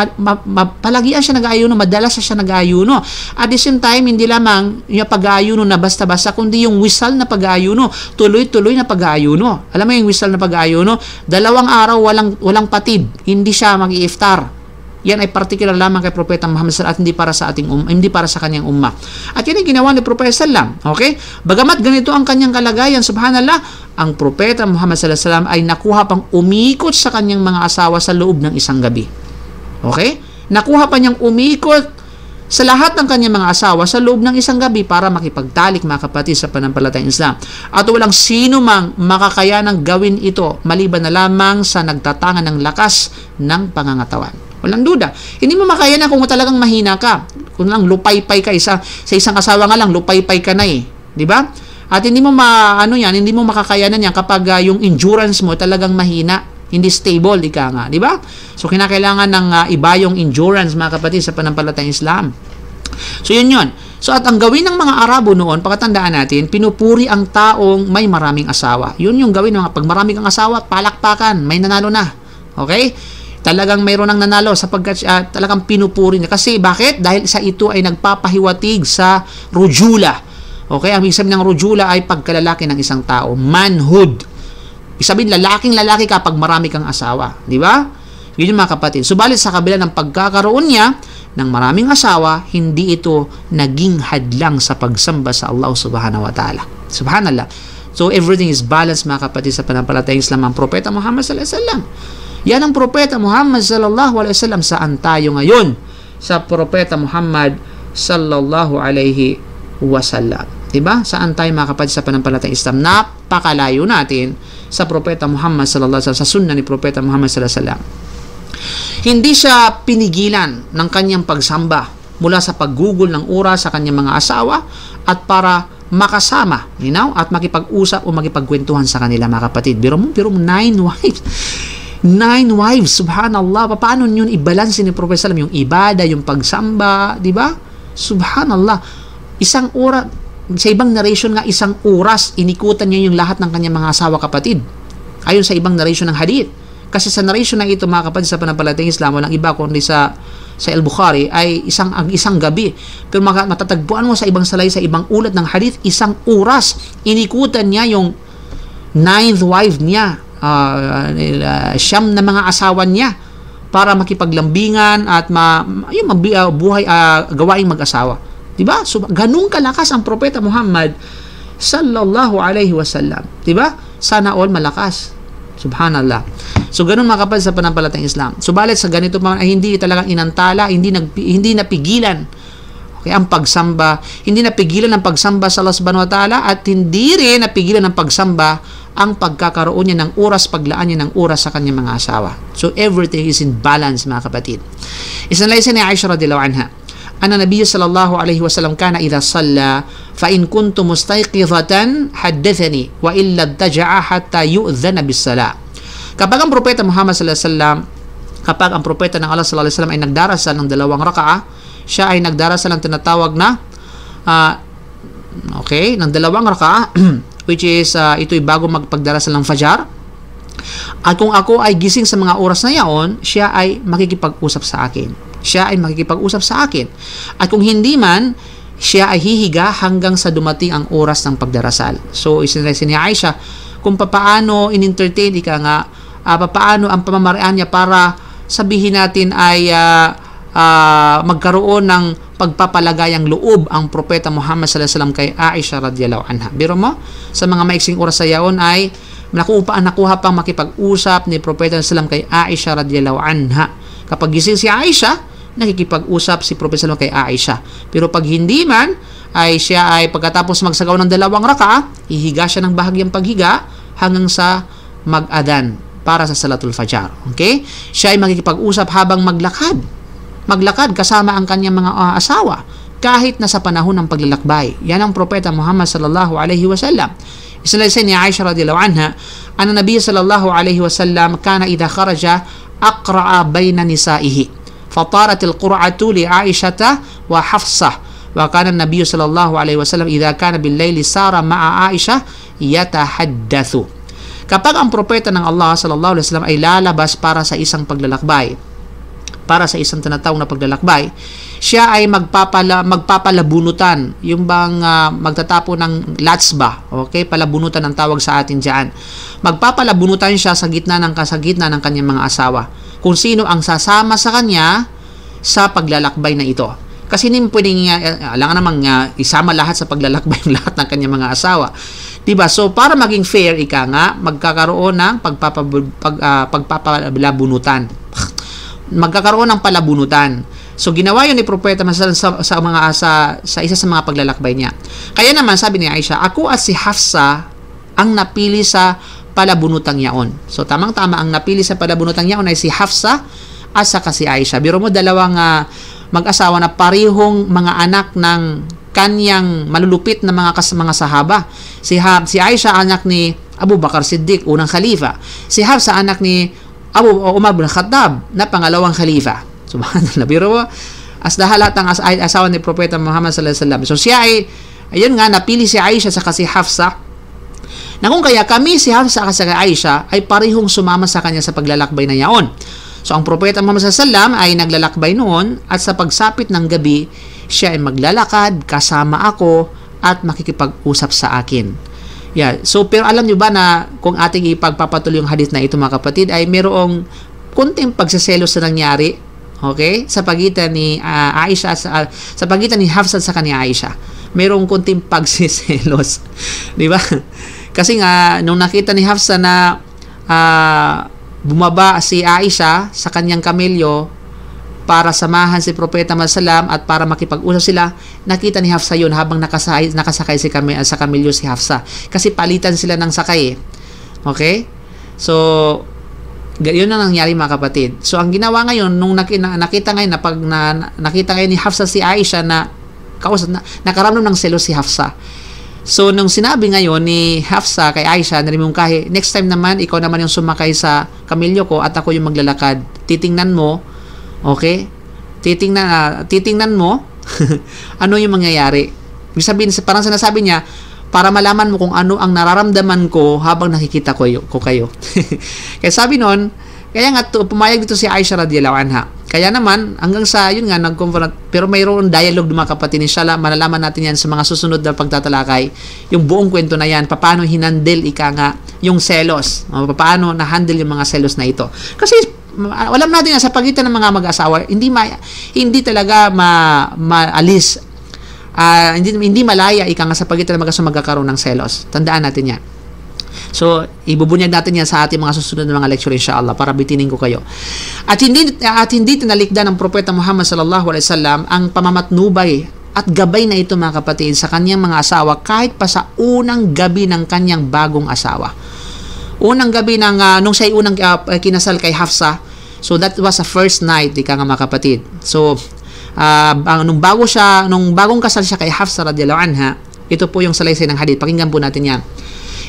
palagian siya nag-aayuno, madalas siya nag-aayuno. At the same time, hindi lamang yung pag-aayuno na basta-basta, kundi yung wisal na pag-aayuno, tuloy-tuloy na pag-aayuno. Alam mo yung wisal na pag-aayuno? 2 araw, walang patid, hindi siya mag-i-iftar. Yan ay particular lamang kay Propeta Muhammad sallallahu alaihi wasallam at hindi para sa kanyang umma. At yan ay ginawa ni Propeta sallallahu alaihi wasallam. Okay? Bagamat ganito ang kanyang kalagayan, subhanallah, ang Propeta Muhammad sallallahu alaihi wasallam ay nakuha pang umikot sa kanyang mga asawa sa loob ng isang gabi. Okay? Nakuha pa niyang umikot sa lahat ng kanyang mga asawa sa loob ng isang gabi para makipagtalik, mga kapatid, sa panampalatayang Islam. At walang sino mang makakayanang gawin ito maliban na lamang sa nagtatangan ng lakas ng pangangatawan. Walang duda. Hindi mo makayanan kung talagang mahina ka. Kung lang lupaypay ka sa isang asawa nga lang, lupaypay ka na eh. 'Di ba? At hindi mo hindi mo makakayanan yan kapag yung endurance mo talagang mahina, hindi stable, ika nga, 'di ba? So kinakailangan ng iba yung endurance, mga kapatid, sa panampalatayang Islam. So yun. So at ang gawin ng mga Arabo noon, pagkatandaan natin, pinupuri ang taong may maraming asawa. Yun yung gawin ng pag marami kang asawa, palakpakan, may nanalo na. Okay? Talagang mayroon ng nanalo sapagkat talagang pinupuri niya. Kasi bakit? Dahil sa ito ay nagpapahiwatig sa rujula. Okay? Ang ibig sabihin ng rujula ay pagkalalaki ng isang tao. Manhood. Ibig sabihin, lalaking-lalaki kapag marami kang asawa. Di ba? Yun yung mga kapatid. Subalit sa kabila ng pagkakaroon niya ng maraming asawa, hindi ito naging hadlang sa pagsamba sa Allah subhanahu wa ta'ala. Subhanallah. So everything is balanced, mga kapatid, sa panampalatayang Islam ang Propeta Muhammad sallallahu alaihi wasallam. Yan ang Propeta Muhammad sallallahu alaihi wasallam. Saan tayo ngayon? Sa Propeta Muhammad sallallahu alaihi wasallam. Diba? Saan tayo mga kapatid sa panampalatayang Islam? Napakalayo natin sa Propeta Muhammad sallallahu alaihi wasallam, sa sunna ni Propeta Muhammad sallallahu alaihi wasallam. Hindi siya pinigilan ng kanyang pagsamba mula sa paggugol ng oras sa kanyang mga asawa at para makasama, at makipag-usap o makipagkwentuhan sa kanila, mga kapatid. Biro mo 9 wives. 9 wives, subhanallah. Paano yun i-balance ni Propeta sallallahu alaihi wasallam yung ibada, yung pagsamba, di ba? Subhanallah. Isang oras, sa ibang narration nga, isang oras, inikutan niya yung lahat ng kanyang mga asawa, kapatid. Ayon sa ibang narration ng hadith. Kasi sa narration na ito, mga kapatid, sa panampalatayang Islam, walang iba kundi sa Al-Bukhari, ay isang gabi. Pero matatagpuan mo sa ibang salay, sa ibang ulat ng hadith, isang oras, inikutan niya yung 9th wife niya, siyam na mga asawa niya, para makipaglambingan at buhay, gawaing mag-asawa. Diba? So, ganun kalakas ang Propeta Muhammad sallallahu alaihi wasallam. Diba? Sana all malakas. Subhanallah. So, ganun mga kapatid sa panampalatayang Islam. Subalit sa ganito ay hindi talagang inantala, hindi napigilan, okay, ang pagsamba, hindi napigilan ang pagsamba sa Allah subhanahu wa ta'ala, at hindi rin napigilan ang pagsamba ang pagkakaroon niya ng oras, paglaan niya ng oras sa kanyang mga asawa. So, everything is in balance, mga kapatid. Isang laysa ni Aisha radhiyallahu anha, anna Nabiy sallallahu alaihi wasallam kana idha salla fa in kuntu mustayqidhatan haddathani wa illa taja'a hatta yu'dhana bis-salah. Kapag ang Propeta Muhammad sallallahu alaihi wasallam, kapag ang Propeta ng Allah sallallahu alaihi wasallam ay nagdarasal ng 2 raka'ah, siya ay nagdarasal ng tinatawag na ng 2 raka'ah which is ito'y bago magpagdarasal ng Fajar. At kung ako ay gising sa mga oras na yaon, siya ay makikipag-usap sa akin. At kung hindi man, siya ay hihiga hanggang sa dumating ang oras ng pagdarasal. So, isinalay ni Aisha kung paano in-entertain, paano ang pamamaraan niya para sabihin natin ay magkaroon ng pagpapalagayang loob ang Propeta Muhammad sallallahu alaihi wasallam kay Aisha radhiyallahu anha. Biro mo, sa mga maiksing oras sa yaon ay nakuha pang makipag-usap ni Propeta sallallahu alaihi wasallam kay Aisha radhiyallahu anha. Kapag gising si Aisha, nakikipag-usap si Propeta sallallahu alaihi wasallam kay Aisha. Pero pag hindi man, ay siya ay pagkatapos magsagaw ng 2 raka'ah, ihiga siya ng bahagyang paghiga hanggang sa mag-adhan para sa Salatul Fajar. Okay? Siya ay makikipag-usap habang maglakad kasama ang kanyang mga asawa, kahit na sa panahon ng paglalakbay. Yan ang Propeta Muhammad sallallahu alaihi wasallam. Isinalaysay ni Aisha radhiyallahu anha, anna Nabiy sallallahu alaihi wasallam kana idha kharaja aqra'a bayna nisaihi, fatarat al-qur'atu li Aishata wa Hafsah, wa kana an-nabiy sallallahu alaihi wasallam idha kana bil-layli sara ma'a Aisha yatahaddathu. Kapag ang propeta ng Allah sallallahu alaihi wasallam ay lalabas para sa isang paglalakbay, para sa isang tinatawag na paglalakbay, siya ay magpapalabunutan, yung bang magtatapo ng latsba, okay, palabunutan ang tawag sa atin diyan. Magpapalabunutan siya sa gitna ng kanyang mga asawa, kung sino ang sasama sa kanya sa paglalakbay na ito. Kasi hindi pwedeng alangan namang isama lahat sa paglalakbay ng lahat ng kanyang mga asawa. Diba? So, para maging fair, magkakaroon ng pagpapalabunutan. Magkakaroon ng palabunutan. So, ginawa yun ni Propeta sa isa sa mga paglalakbay niya. Kaya naman, sabi ni Aisha, ako at si Hafsa ang napili sa palabunutang yaon. So, tamang-tama, ang napili sa palabunutang yaon ay si Hafsa at saka si Aisha. Biro mo, dalawang mag-asawa na parihong mga anak ng kanyang malulupit na mga sahaba. Si Aisha, anak ni Abu Bakar Siddiq, unang khalifa. Si Hafsa, anak ni Umar bin Khattab, na pangalawang khalifa. Subhanallah. Biro mo, lahat ang asawa ni Propeta Muhammad sallallahu alaihi wasallam. So siya ay, ayun nga, napili si Aisha sa si Hafsa, na kung kaya kami si Hafsa at si Aisha ay parihong sumama sa kanya sa paglalakbay na yaon. So ang Propeta Muhammad sallallahu alaihi wasallam ay naglalakbay noon, at sa pagsapit ng gabi, siya ay maglalakad kasama ako at makikipag-usap sa akin. Yeah. So, pero alam nyo ba na kung ating ipagpapatuloy yung hadith na ito, mga kapatid, ay mayroong kunting pagseselos na nangyari, okay, sa pagitan ni Aisha, sa pagitan ni Hafsa sa kanya Aisha. Mayroong kunting pagseselos. Di ba? Kasi nga, nung nakita ni Hafsa na bumaba si Aisha sa kanyang kamelyo para samahan si Propeta Muhammad at para makipag-usap sila, nakita ni Hafsa yun habang nakasakay sa kamelyo si Hafsa. Kasi palitan sila ng sakay eh. Okay? So, yun ang nangyari mga kapatid. So, ang ginawa ngayon, nung nakita ngayon nakita ngayon ni Hafsa si Aisha na nakaramdam ng selos si Hafsa. So, nung sinabi ngayon ni Hafsa kay Aisha na rimungkahi, next time naman, ikaw naman yung sumakay sa kamilyo ko at ako yung maglalakad. Titingnan mo, okay? Titingnan mo, ano yung mangyayari. Ibig sabihin, parang sinasabi niya, para malaman mo kung ano ang nararamdaman ko habang nakikita ko kayo. Kaya sabi nun, kaya nga pumayag dito si Aisha radhiyallahu anha. Kaya naman, hanggang sa, yun nga, nag-confront. Pero mayroon dialogue mga kapatid. Inshallah, malalaman natin yan sa mga susunod na pagtatalakay. Yung buong kwento na yan, paano hinandle, yung selos. Paano na-handle yung mga selos na ito. Kasi, alam natin na sa pagitan ng mga mag-asawa, hindi talaga maalis. Hindi malaya, sa pagitan ng mag-asawa magkakaroon ng selos. Tandaan natin yan. So, ibubunyag natin yan sa ating mga susunod na mga lecture inshallah para bitinin ko kayo. At hindi tinalikdan ng Propeta Muhammad sallallahu alaihi wasallam ang pamamatnubay at gabay na ito mga kapatid sa kanyang mga asawa kahit pa sa unang gabi ng kanyang bagong asawa. Unang gabi nung siya unang kinasal kay Hafsa. So, that was the first night, mga kapatid. So, nung bagong kasal siya kay Hafsa radhiyallahu anha, ito po yung salaysay ng hadith. Pakinggan po natin yan.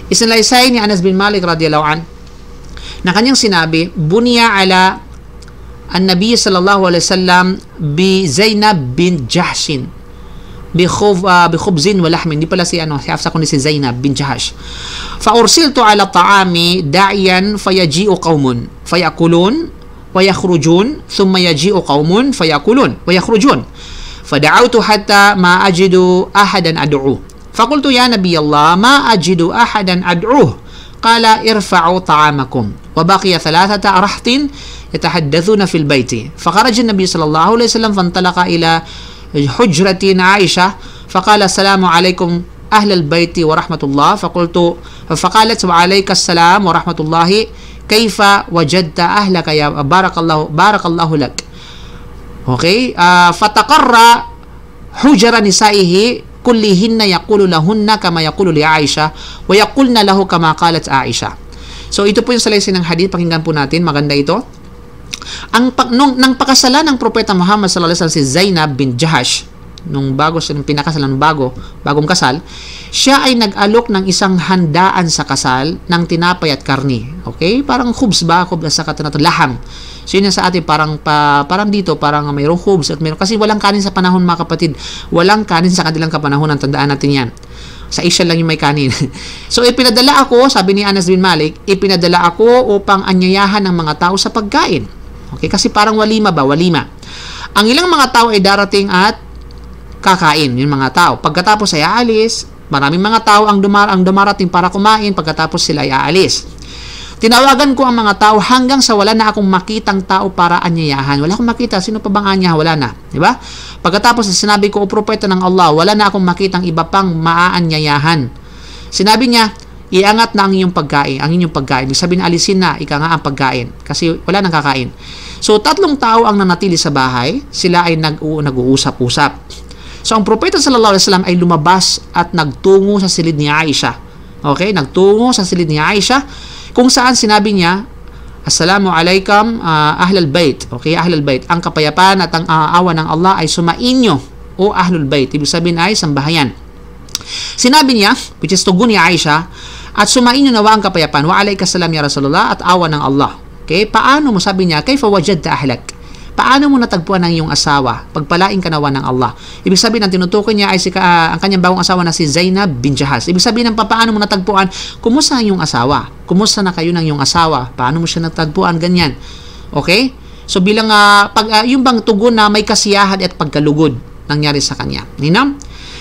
Isalaysay ni Anas bin Malik radhiyallahu an na kanyang sinabi, bunya ala an-nabi sallallahu alaihi wasallam bi Zainab bin Jahshin bi khubzin wa lahmin. Di pala si Hafsa kundi si Zainab bin Jahsh. Fa ursiltu ala ta'ami da'iyan fayaji'u qaumun fayakulun wa yakhrujun thumma yaji'u qaumun fayakulun wa yakhrujun. Fada'awtu hatta ma ajidu ahadan ad'u. فقلت يا نبي الله ما أجد أحدا أدعوه قال ارفعوا طعامكم وبقي 3 رهط يتحدثون في البيت فخرج النبي صلى الله عليه وسلم فانطلق إلى حجرة عائشة فقال السلام عليكم أهل البيت ورحمة الله فقالت وعليك السلام ورحمة الله كيف وجدت أهلك يا بارك الله لك. Okay, فتقر حجر نسائه kullihinna yaqulu lahunna kama yaqulu li Aisha wa yaqulna lahu kama qalat Aisha. So ito po yung salaysay ng hadith, pakinggan po natin, maganda ito. Nang pakasalan ng Propeta Muhammad sallallahu alaihi wasallam si Zainab bin Jahsh, nung pinakasalan bagong kasal, siya ay nag-alok ng isang handaan sa kasal ng tinapay at karni. Okay? Parang khubz sa katanat laham. So yun sa atin, parang dito, parang mayroong khubz at mayroong, kasi walang kanin sa panahon mga kapatid. Walang kanin sa kanilang kapanahonan, tandaan natin yan. Sa Asia lang yung may kanin. So ipinadala ako, sabi ni Anas bin Malik, ipinadala ako upang anyayahan ng mga tao sa pagkain. Okay? Kasi parang walima. Ang ilang mga tao ay darating at kakain, yung mga tao. Pagkatapos ay aalis, maraming mga tao ang dumarating para kumain, pagkatapos sila ay aalis. Tinawagan ko ang mga tao hanggang sa wala na akong makitang tao para anyayahan. Wala akong makita. Sino pa bang anyayahan? Wala na. Diba? Pagkatapos sinabi ko, o propeta ng Allah, wala na akong makitang iba pang maaanyayahan. Sinabi niya, iangat na ang inyong pagkain. Ibig sabihin, alisin na, ang pagkain. Kasi wala nang kakain. So, 3 tao ang nanatili sa bahay. Sila ay nag-uusap-usap. So, ang propeta sallallahu alaihi wasallam ay lumabas at nagtungo sa silid ni Aisha. Okay? Nagtungo sa silid ni Aisha, kung saan sinabi niya, Assalamu alaikum ahlul bait. Okay, ahlul bait. Ang kapayapaan at ang awa ng Allah ay sumainyo, o ahlul bait. Ibig sabihin ay sambahayan. Sinabi niya, which is tugon ni Aisha, at sumainyo nawa ang kapayapaan. Wa alaikas salam ya Rasulullah, at awa ng Allah. Okay, paano mo, sabi niya, kayfa wajadta ahlak? Paano mo natagpuan ang iyong asawa? Pagpalain ka nawa ng Allah. Ibig sabihin, ang tinutukoy niya ay ang kanyang bagong asawa na si Zainab bin Jahsh. Ibig sabihin, paano mo natagpuan? Kumusta ang iyong asawa? Kumusta na kayo ng iyong asawa? Paano mo siya natagpuan? Ganyan. Okay? So, bilang yung bang tugon na may kasiyahan at pagkalugod nangyari sa kanya. Ninam?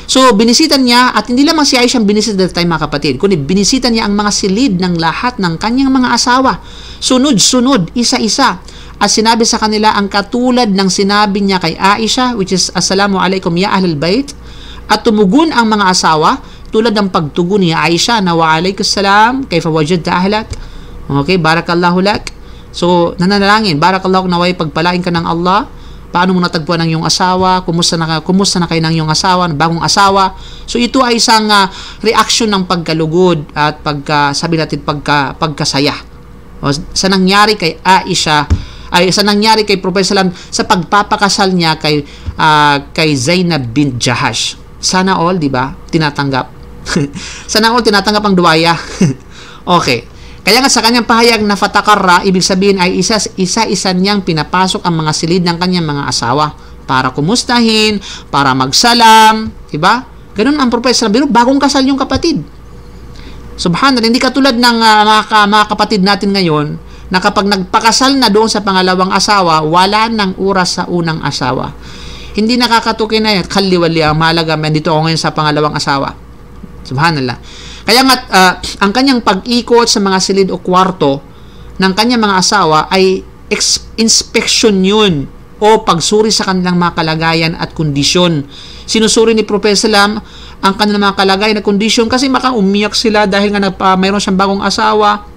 So, binisitan niya, at hindi lamang si Aisha ang binisita that time mga kapatid, kundi binisitan niya ang mga silid ng lahat ng kanyang mga asawa. Sunod-sunod, isa-isa. At sinabi sa kanila ang katulad ng sinabi niya kay Aisha, which is, Assalamu alaikum ya ahlul bait. At tumugon ang mga asawa, tulad ng pagtugon ni Aisha na wa alaikus salam, kayfa wajadta ahlak. Okay, barakallahu lak. So, nananalangin, barakallahu naway pagpalain ka ng Allah. Paano mo natagpuan ang iyong asawa? Kumusta na kayo ng iyong asawa, bagong asawa? So, ito ay isang reaction ng pagkalugod at sabi natin, pagkasaya. O, sa nangyari kay Aisha, sa nangyari kay Prophet Salam sa pagpapakasal niya kay Zainab bint Jahash. Sana all, di ba? Tinatanggap. Sana all tinatanggap ang duwaya. Okay. Kaya nga sa kanyang pahayag na fatakarra, ibig sabihin ay isa-isa niyang pinapasok ang mga silid ng kanyang mga asawa para kumustahin, para magsalam, di ba? Ganun ang Prophet Salam. Pero bagong kasal yung kapatid. Subhanallah, hindi katulad ng mga kapatid natin ngayon na kapag nagpakasal na doon sa pangalawang asawa, wala nang oras sa unang asawa. Hindi nakakatukin na yan. Kaliwali ang mahalaga. Dito ako ngayon sa pangalawang asawa. Subhanallah. Kaya nga, ang kanyang pag-ikot sa mga silid o kwarto ng kanyang mga asawa ay inspection yun o pagsuri sa kanilang mga kalagayan at kondisyon. Sinusuri ni Prophet Salam ang kanilang mga kalagayan at kondisyon kasi umiyak sila dahil nga mayroon siyang bagong asawa.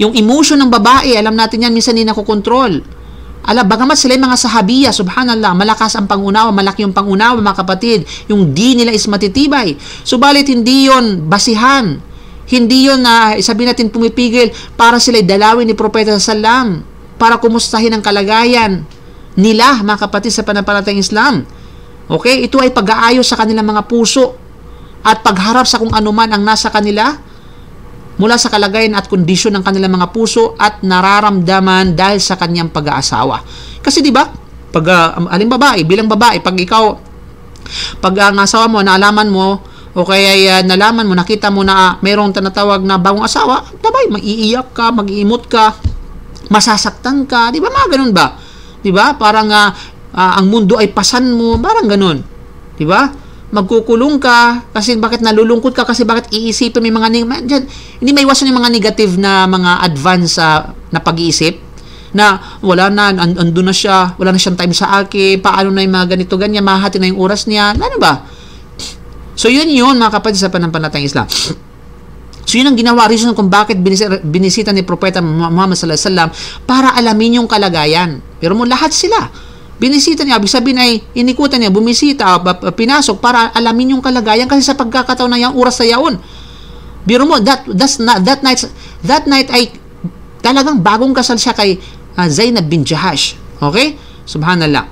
Yung emotion ng babae, alam natin yan, minsan hindi nakokontrol. Bagamat sila yung mga sahabiya, subhanallah, malakas ang pangunawa, malaki yung pangunawa, mga kapatid. Yung di nila is matitibay. Subalit, hindi yon basihan. Hindi yon sabihin natin pumipigil para sila'y dalawin ni Propeta Salam para kumustahin ang kalagayan nila, mga kapatid, sa pananampalatayang Islam. Okay? Ito ay pag-aayos sa kanilang mga puso at pagharap sa kung anuman ang nasa kanila mula sa kalagayan at kondisyon ng kanilang mga puso at nararamdaman dahil sa kanyang pag-aasawa. Kasi di ba, bilang babae, pag ang asawa mo, naalaman mo, o kaya nalaman mo, nakita mo na mayroong tinatawag na bagong asawa, tabay, maiiyak ka, mag-iimot ka, masasaktan ka, di ba, mga ganun ba? Di ba? Parang ang mundo ay pasan mo, parang ganun. Di ba? Magkukulong ka kasi bakit nalulungkot ka, kasi bakit iisipin may mga hindi may iwasan yung mga negative na mga advance na pag-iisip na wala na, andun na siya, wala na siyang time sa akin, paano na yung mga ganito ganyan, mahati na yung oras niya, ano ba? So yun mga kapatid sa pananampalatayang Islam. So yun ang ginawa, reason kung bakit binisita ni Propeta Muhammad sallallahu alaihi wasallam para alamin yung kalagayan. Pero mo lahat sila binisita niya, ibig sabihin ay inikutan niya, bumisita, pinasok para alamin yung kalagayan kasi sa pagkakataon na yung oras sa yaon. Biro mo, that night ay talagang bagong kasal siya kay Zainab bin Jahash. Okay? Subhanallah.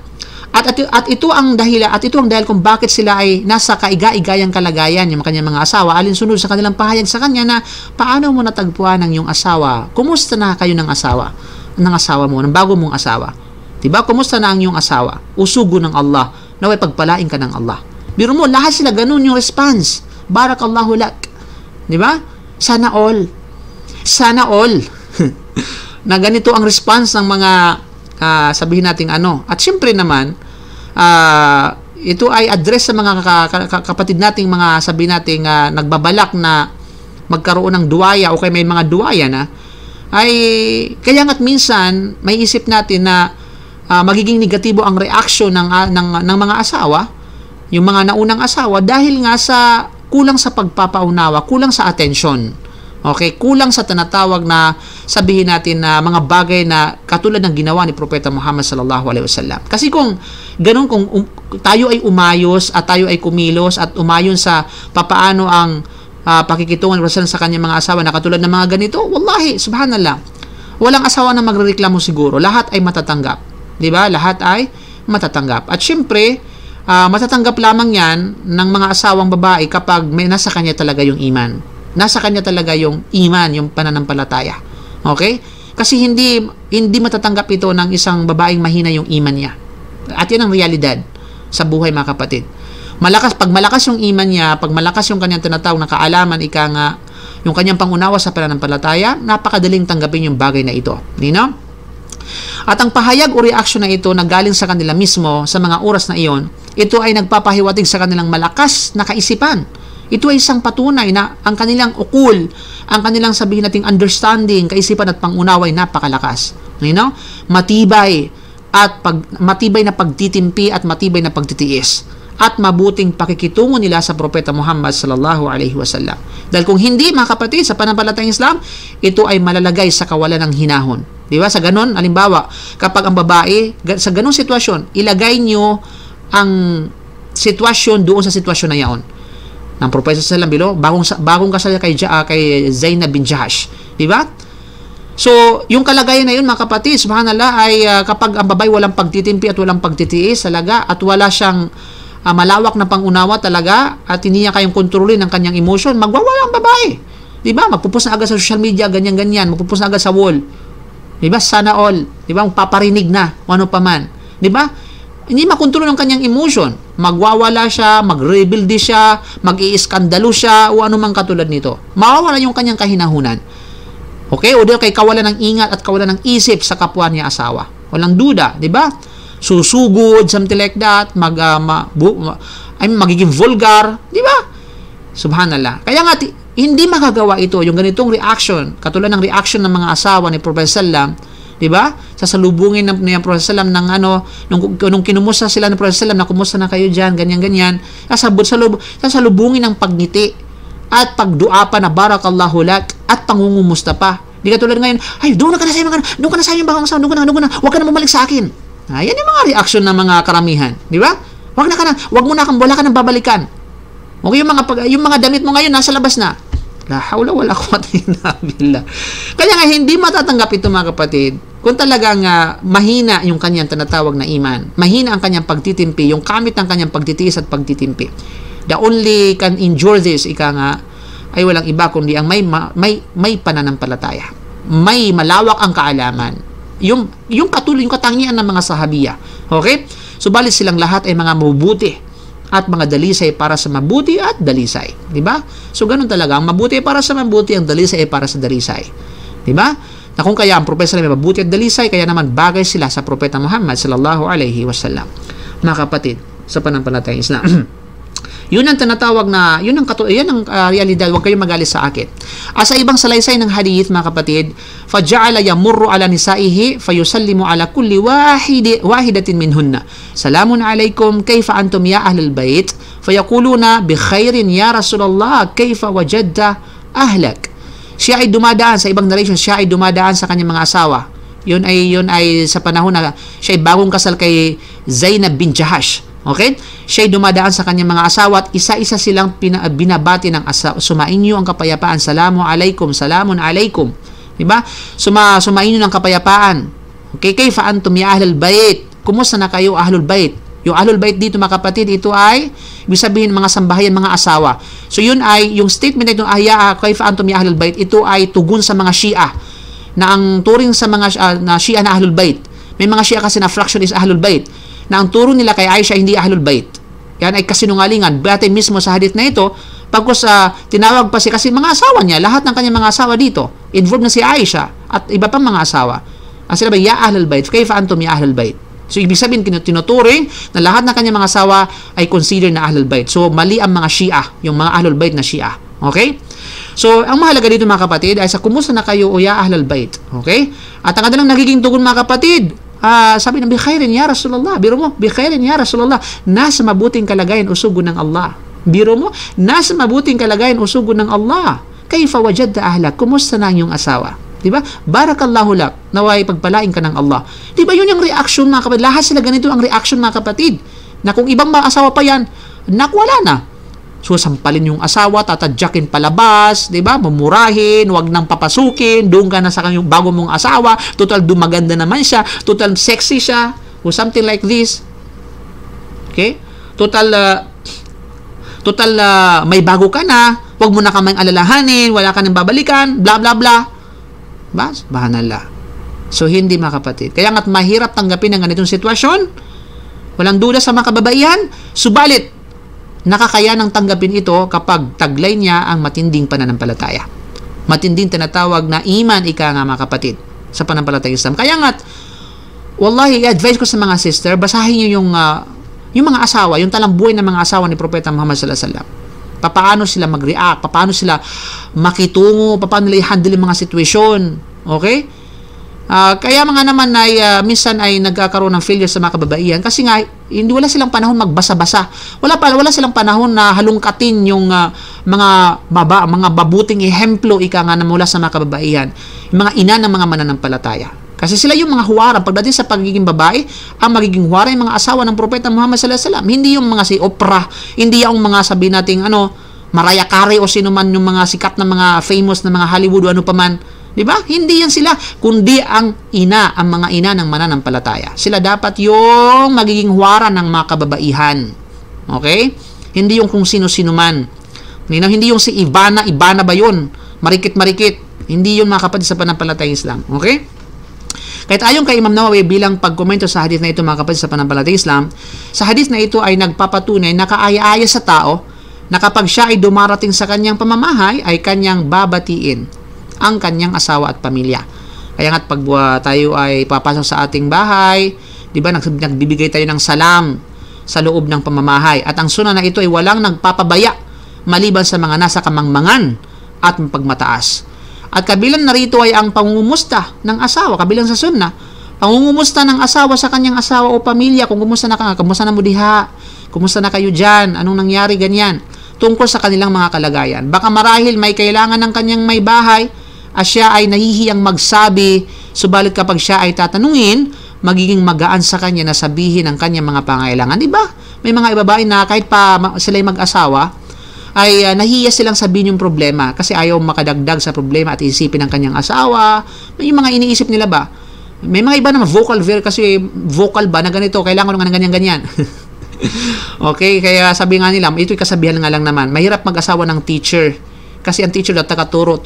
At ito ang dahil kung bakit sila ay nasa kaiga-igayang kalagayan yung kanyang mga asawa, alinsunod sa kanilang pahayag sa kanya na paano mo natagpuan ang iyong asawa? Kumusta na kayo ng asawa mo, ng bago mong asawa? Diba? Kumusta na ang iyong asawa? Usugo ng Allah. Naway pagpalain ka ng Allah. Biro mo, lahat sila ganun yung response. Barakallahu lak. Diba? Sana all. Sana all. Na ganito ang response ng mga sabihin nating ano. At syempre naman, ito ay address sa mga kapatid nating mga sabihin nating nagbabalak na magkaroon ng duwaya o kaya may mga duwaya na ay kaya nga't minsan may isip natin na magiging negatibo ang reaction ng mga asawa, yung mga naunang asawa, dahil nga sa kulang sa pagpapaunawa, kulang sa attention. Okay? Kulang sa tinatawag na sabihin natin na mga bagay na katulad ng ginawa ni Propeta Muhammad sallallahu alaihi wasallam. Kasi kung ganun, kung tayo ay umayos at tayo ay kumilos at umayon sa papaano ang pakikitungan sa kanyang mga asawa na katulad ng mga ganito, wallahi, subhanallah, walang asawa na magrereklamo siguro. Lahat ay matatanggap. Diba? Lahat ay matatanggap. At syempre, matatanggap lamang yan ng mga asawang babae kapag nasa kanya talaga yung iman. Nasa kanya talaga yung iman, yung pananampalataya. Okay? Kasi hindi matatanggap ito ng isang babaeng mahina yung iman niya. At yan ang realidad sa buhay, mga kapatid. Pag malakas yung iman niya, pag malakas yung kanyang tinatawag na kaalaman, yung kanyang pangunawa sa pananampalataya, napakadaling tanggapin yung bagay na ito. Nino? At ang pahayag o reaction na ito na galing sa kanila mismo sa mga oras na iyon, ito ay nagpapahiwatig sa kanilang malakas na kaisipan. Ito ay isang patunay na ang kanilang ukul, ang kanilang sabihin nating understanding, kaisipan at pangunawa ay napakalakas. Matibay na pagtitimpi at matibay na pagtitiis at mabuting pakikitungo nila sa Propeta Muhammad sallallahu alaihi wasallam. Dahil kung hindi, mga kapatid, sa pananampalatayang Islam, ito ay malalagay sa kawalan ng hinahon. Di ba? Sa ganun, halimbawa, kapag ang babae, sa ganung sitwasyon, ilagay nyo ang sitwasyon doon sa sitwasyon na yaon. Ng Propeta sallallahu alaihi wasallam, bagong kasal kay Zainab bin Jahash. Di ba? So, yung kalagayan na yun, mga kapatid, subhanallah, ay kapag ang babae walang pagtitimpi at walang pagtitiis talaga, at wala siyang malawak na pangunawa talaga, at hindi niya kayang kontrolin ang kanyang emotion, magwawala ang babae. Di ba? Magpupus na agad sa social media, ganyan-ganyan, magpupus na agad sa wall. Di ba? Sana all. Di ba? Magpaparinig na, ano pa man. Di ba? Hindi makontrol ang kanyang emotion. Magwawala siya, mag-rebelde siya, mag-iiskandalo siya, o ano mang katulad nito. Mawawala yung kanyang kahinahunan. Okay? O kay kawalan ng ingat at kawalan ng isip sa kapwa niya asawa. Walang duda, di ba? Susugod, something like that, magiging vulgar, di ba? Subhanallah. Kaya nga, hindi makagawa ito, yung ganitong reaction, katulad ng reaction ng mga asawa ni Prophet Sallam, di ba? Sasalubungin ni Prophet Sallam ng nung kinumusta sila ni Prophet Sallam na kumusta na kayo dyan, ganyan-ganyan, sasalubungin ng pagngiti at pagdua pa na barakallahu lak at pangungumusta pa. Di katulad ngayon, ay, doon ka na sa iyong bakang asawa, doon ka na, huwag ka na bumalik sa akin. Yan yung mga reaction ng mga karamihan, di ba? Wag mo na wala ka nang babalikan. Okay, yung mga damit mo ngayon nasa labas na. La hawla wala quwwata illa billah. Kaya nga hindi matatanggap ito, mga kapatid, kung talagang mahina yung kanyang tinatawag na iman, mahina ang kanyang pagtitimpi, yung kamit ng kanyang pagtitiis at pagtitimpi. The only can endure this, ika nga, ay walang iba kundi ang may pananampalataya. May malawak ang kaalaman. Yung katangian ng mga sahabiya. Okay? Subalit silang lahat ay mga mabubuti at mga dalisay para sa mabuti at dalisay. Di ba? So, ganun talaga. Ang mabuti ay para sa mabuti, ang dalisay ay para sa dalisay. Di ba? Na kung kaya ang propeta ay mabuti at dalisay, kaya naman bagay sila sa propeta Muhammad sallallahu alaihi wasallam. Mga kapatid, sa panampalatayang Islam. Yun ang tinatawag na, yan ang realidad, huwag kayong magalis sa akin. Sa ibang salaysay ng hadith, mga kapatid, فَجَعَلَ يَمُرُّ عَلَى نِسَائِهِ فَيُسَلِّمُ عَلَى كُلِّ وَاحِدَةٍ مِّنْهُنَّ سَلَامٌ عَلَيْكُمْ كَيْفَ أَنْتُمْ يَا أَهْلَ الْبَيْتِ فَيَقُولُونَ بِخَيْرٍ يَا رَسُولَ اللَّهِ كَيْفَ وَجَدْتَ أَهْلَكَ. Siya ay dumadaan, sa ibang narration, siya ay dumadaan sa kanyang mga asawa. Yun ay sa panahon na siya ay bagong kasal kay Zainab bin Jahash. Okay? Siya ay dumadaan sa kanyang mga asawa at isa-isa silang binabati ng asawa. Sumainyo ang kapayapaan. Salamun alaikum. Diba? Sumainyo ng kapayapaan. Okay? Kayfa antum ya ahlul bait. Kumusta na kayo ahlul bait? Yung ahlul bait dito, mga kapatid, ito ay ibig sabihin mga sambahayan, mga asawa. So yun ay, yung statement na ito, kayfa antum ya ahlul bait, ito ay tugon sa mga Shia na ang turing sa mga na Shia na ahlul bait. May mga Shia kasi na fraction is ahlul bait, na ang turo nila kay Aisha hindi ahlul bait. Yan ay kasinungalingan. Bate mismo sa hadith na ito, pagkos tinawag pa kasi mga asawa niya, lahat ng kanyang mga asawa dito, involved na si Aisha at iba pang mga asawa. Ang sila ba, ya ahlul bait, kayfa antum ya ahlul bait. So, ibig sabihin, tinuturing na lahat ng kanyang mga asawa ay consider na ahlul bait. So, mali ang mga Shia, yung mga ahlul bait na Shia. Okay? So, ang mahalaga dito, mga kapatid, ay sa kumusta na kayo o ya ahlul bait. Okay? At ang kanilang nagiging tugon, mga kapatid, sabi ng bikhairin ya Rasulullah. Biro mo, bikhairin ya Rasulullah. Nasa mabuting kalagayan usugo ng Allah. Biro mo, nasa mabuting kalagayan usugo ng Allah. Kayfa wajadta ahlak. Kumusta na ang iyong asawa? Diba? Barakallahu lak. Naway pagpalain ka ng Allah. Diba yun yung reaction, mga kapatid? Lahat sila ganito ang reaction, mga kapatid. Na kung ibang mga asawa pa yan, wala na. So, sampalin yung asawa, tatadyakin palabas, diba? Mumurahin, wag nang papasukin, doon ka na sa kanyang bago mong asawa, total dumaganda naman siya, total sexy siya, or something like this. Okay? Total may bago ka na, wag mo na kaming alalahanin, wala ka nang babalikan, bla bla bla. Bas, bahanala. So, hindi, mga kapatid. Kaya nga't mahirap tanggapin ang ganitong sitwasyon. Walang duda sa mga kababaihan. Subalit, nakakayanang tanggapin ito kapag taglay niya ang matinding pananampalataya. Matinding tinatawag na iman, ika nga, mga kapatid, sa pananampalataya Islam. Kaya nga't, wallahi, advice ko sa mga sister, basahin niyo yung mga asawa, yung talambuhay ng mga asawa ni Propeta Muhammad sallallahu alaihi wasallam. Paano sila mag-react, paano sila makitungo, paano nila i-handle yung mga sitwasyon. Okay? Kaya mga naman ay minsan ay nagkakaroon ng failure sa mga kababaihan kasi nga wala silang panahon magbasa-basa. Wala silang panahon na halungkatin yung mga babuting ehemplo ika nga na mula sa mga kababaihan. Yung mga ina ng mga mananampalataya. Kasi sila yung mga huwaran. Pagdating sa pagiging babae, ang magiging huwaran yung mga asawa ng Propeta Muhammad sallallahu alaihi wasallam. Hindi yung mga si Oprah, hindi yung mga sabi nating Mariah Carey o sino man yung mga sikat na mga famous na mga Hollywood o ano pa man. Di ba? Hindi yan sila, kundi ang mga ina ng mananampalataya. Sila dapat yung magiging huwaran ng mga kababaihan. Okay? Hindi yung kung sino-sino man. Hindi yung si Ivana ba yun? Marikit-marikit. Hindi yun mga kapatid sa panampalatayang Islam. Okay? Kahit ayon kay Imam Nawawi bilang pagkomento sa hadith na ito mga kapatid sa panampalatayang Islam, sa hadith na ito ay nagpapatunay na kaaya-aya sa tao na kapag siya ay dumarating sa kanyang pamamahay ay kanyang babatiin ang kanyang asawa at pamilya. Kaya nga't pag tayo ay papasok sa ating bahay, di ba, nagbibigay tayo ng salam sa loob ng pamamahay. At ang sunnah na ito ay walang nagpapabaya maliban sa mga nasa kamangmangan at pagmataas. At kabilang narito ay ang pangungumusta ng asawa, kabilang sa sunnah. Pangungumusta ng asawa sa kanyang asawa o pamilya, kung kumusta na ka, kumusta na mo diha, kumusta na kayo dyan, anong nangyari, ganyan, tungkol sa kanilang mga kalagayan. Baka marahil may kailangan ng kanyang may bahay, at siya ay nahihiyang magsabi, subalit kapag siya ay tatanungin, magiging magaan sa kanya na sabihin ang kanyang mga pangailangan. Diba? May mga babae na kahit pa sila'y mag-asawa, ay nahiya silang sabihin yung problema kasi ayaw makadagdag sa problema at isipin ng kanyang asawa. May mga iniisip nila ba? May mga iba naman kasi vocal ba na ganito, kailangan ng ganyan-ganyan. Okay, kaya sabi nga nila, ito'y kasabihan nga lang naman, mahirap mag-asawa ng teacher. Kasi ang teacher na taga-turo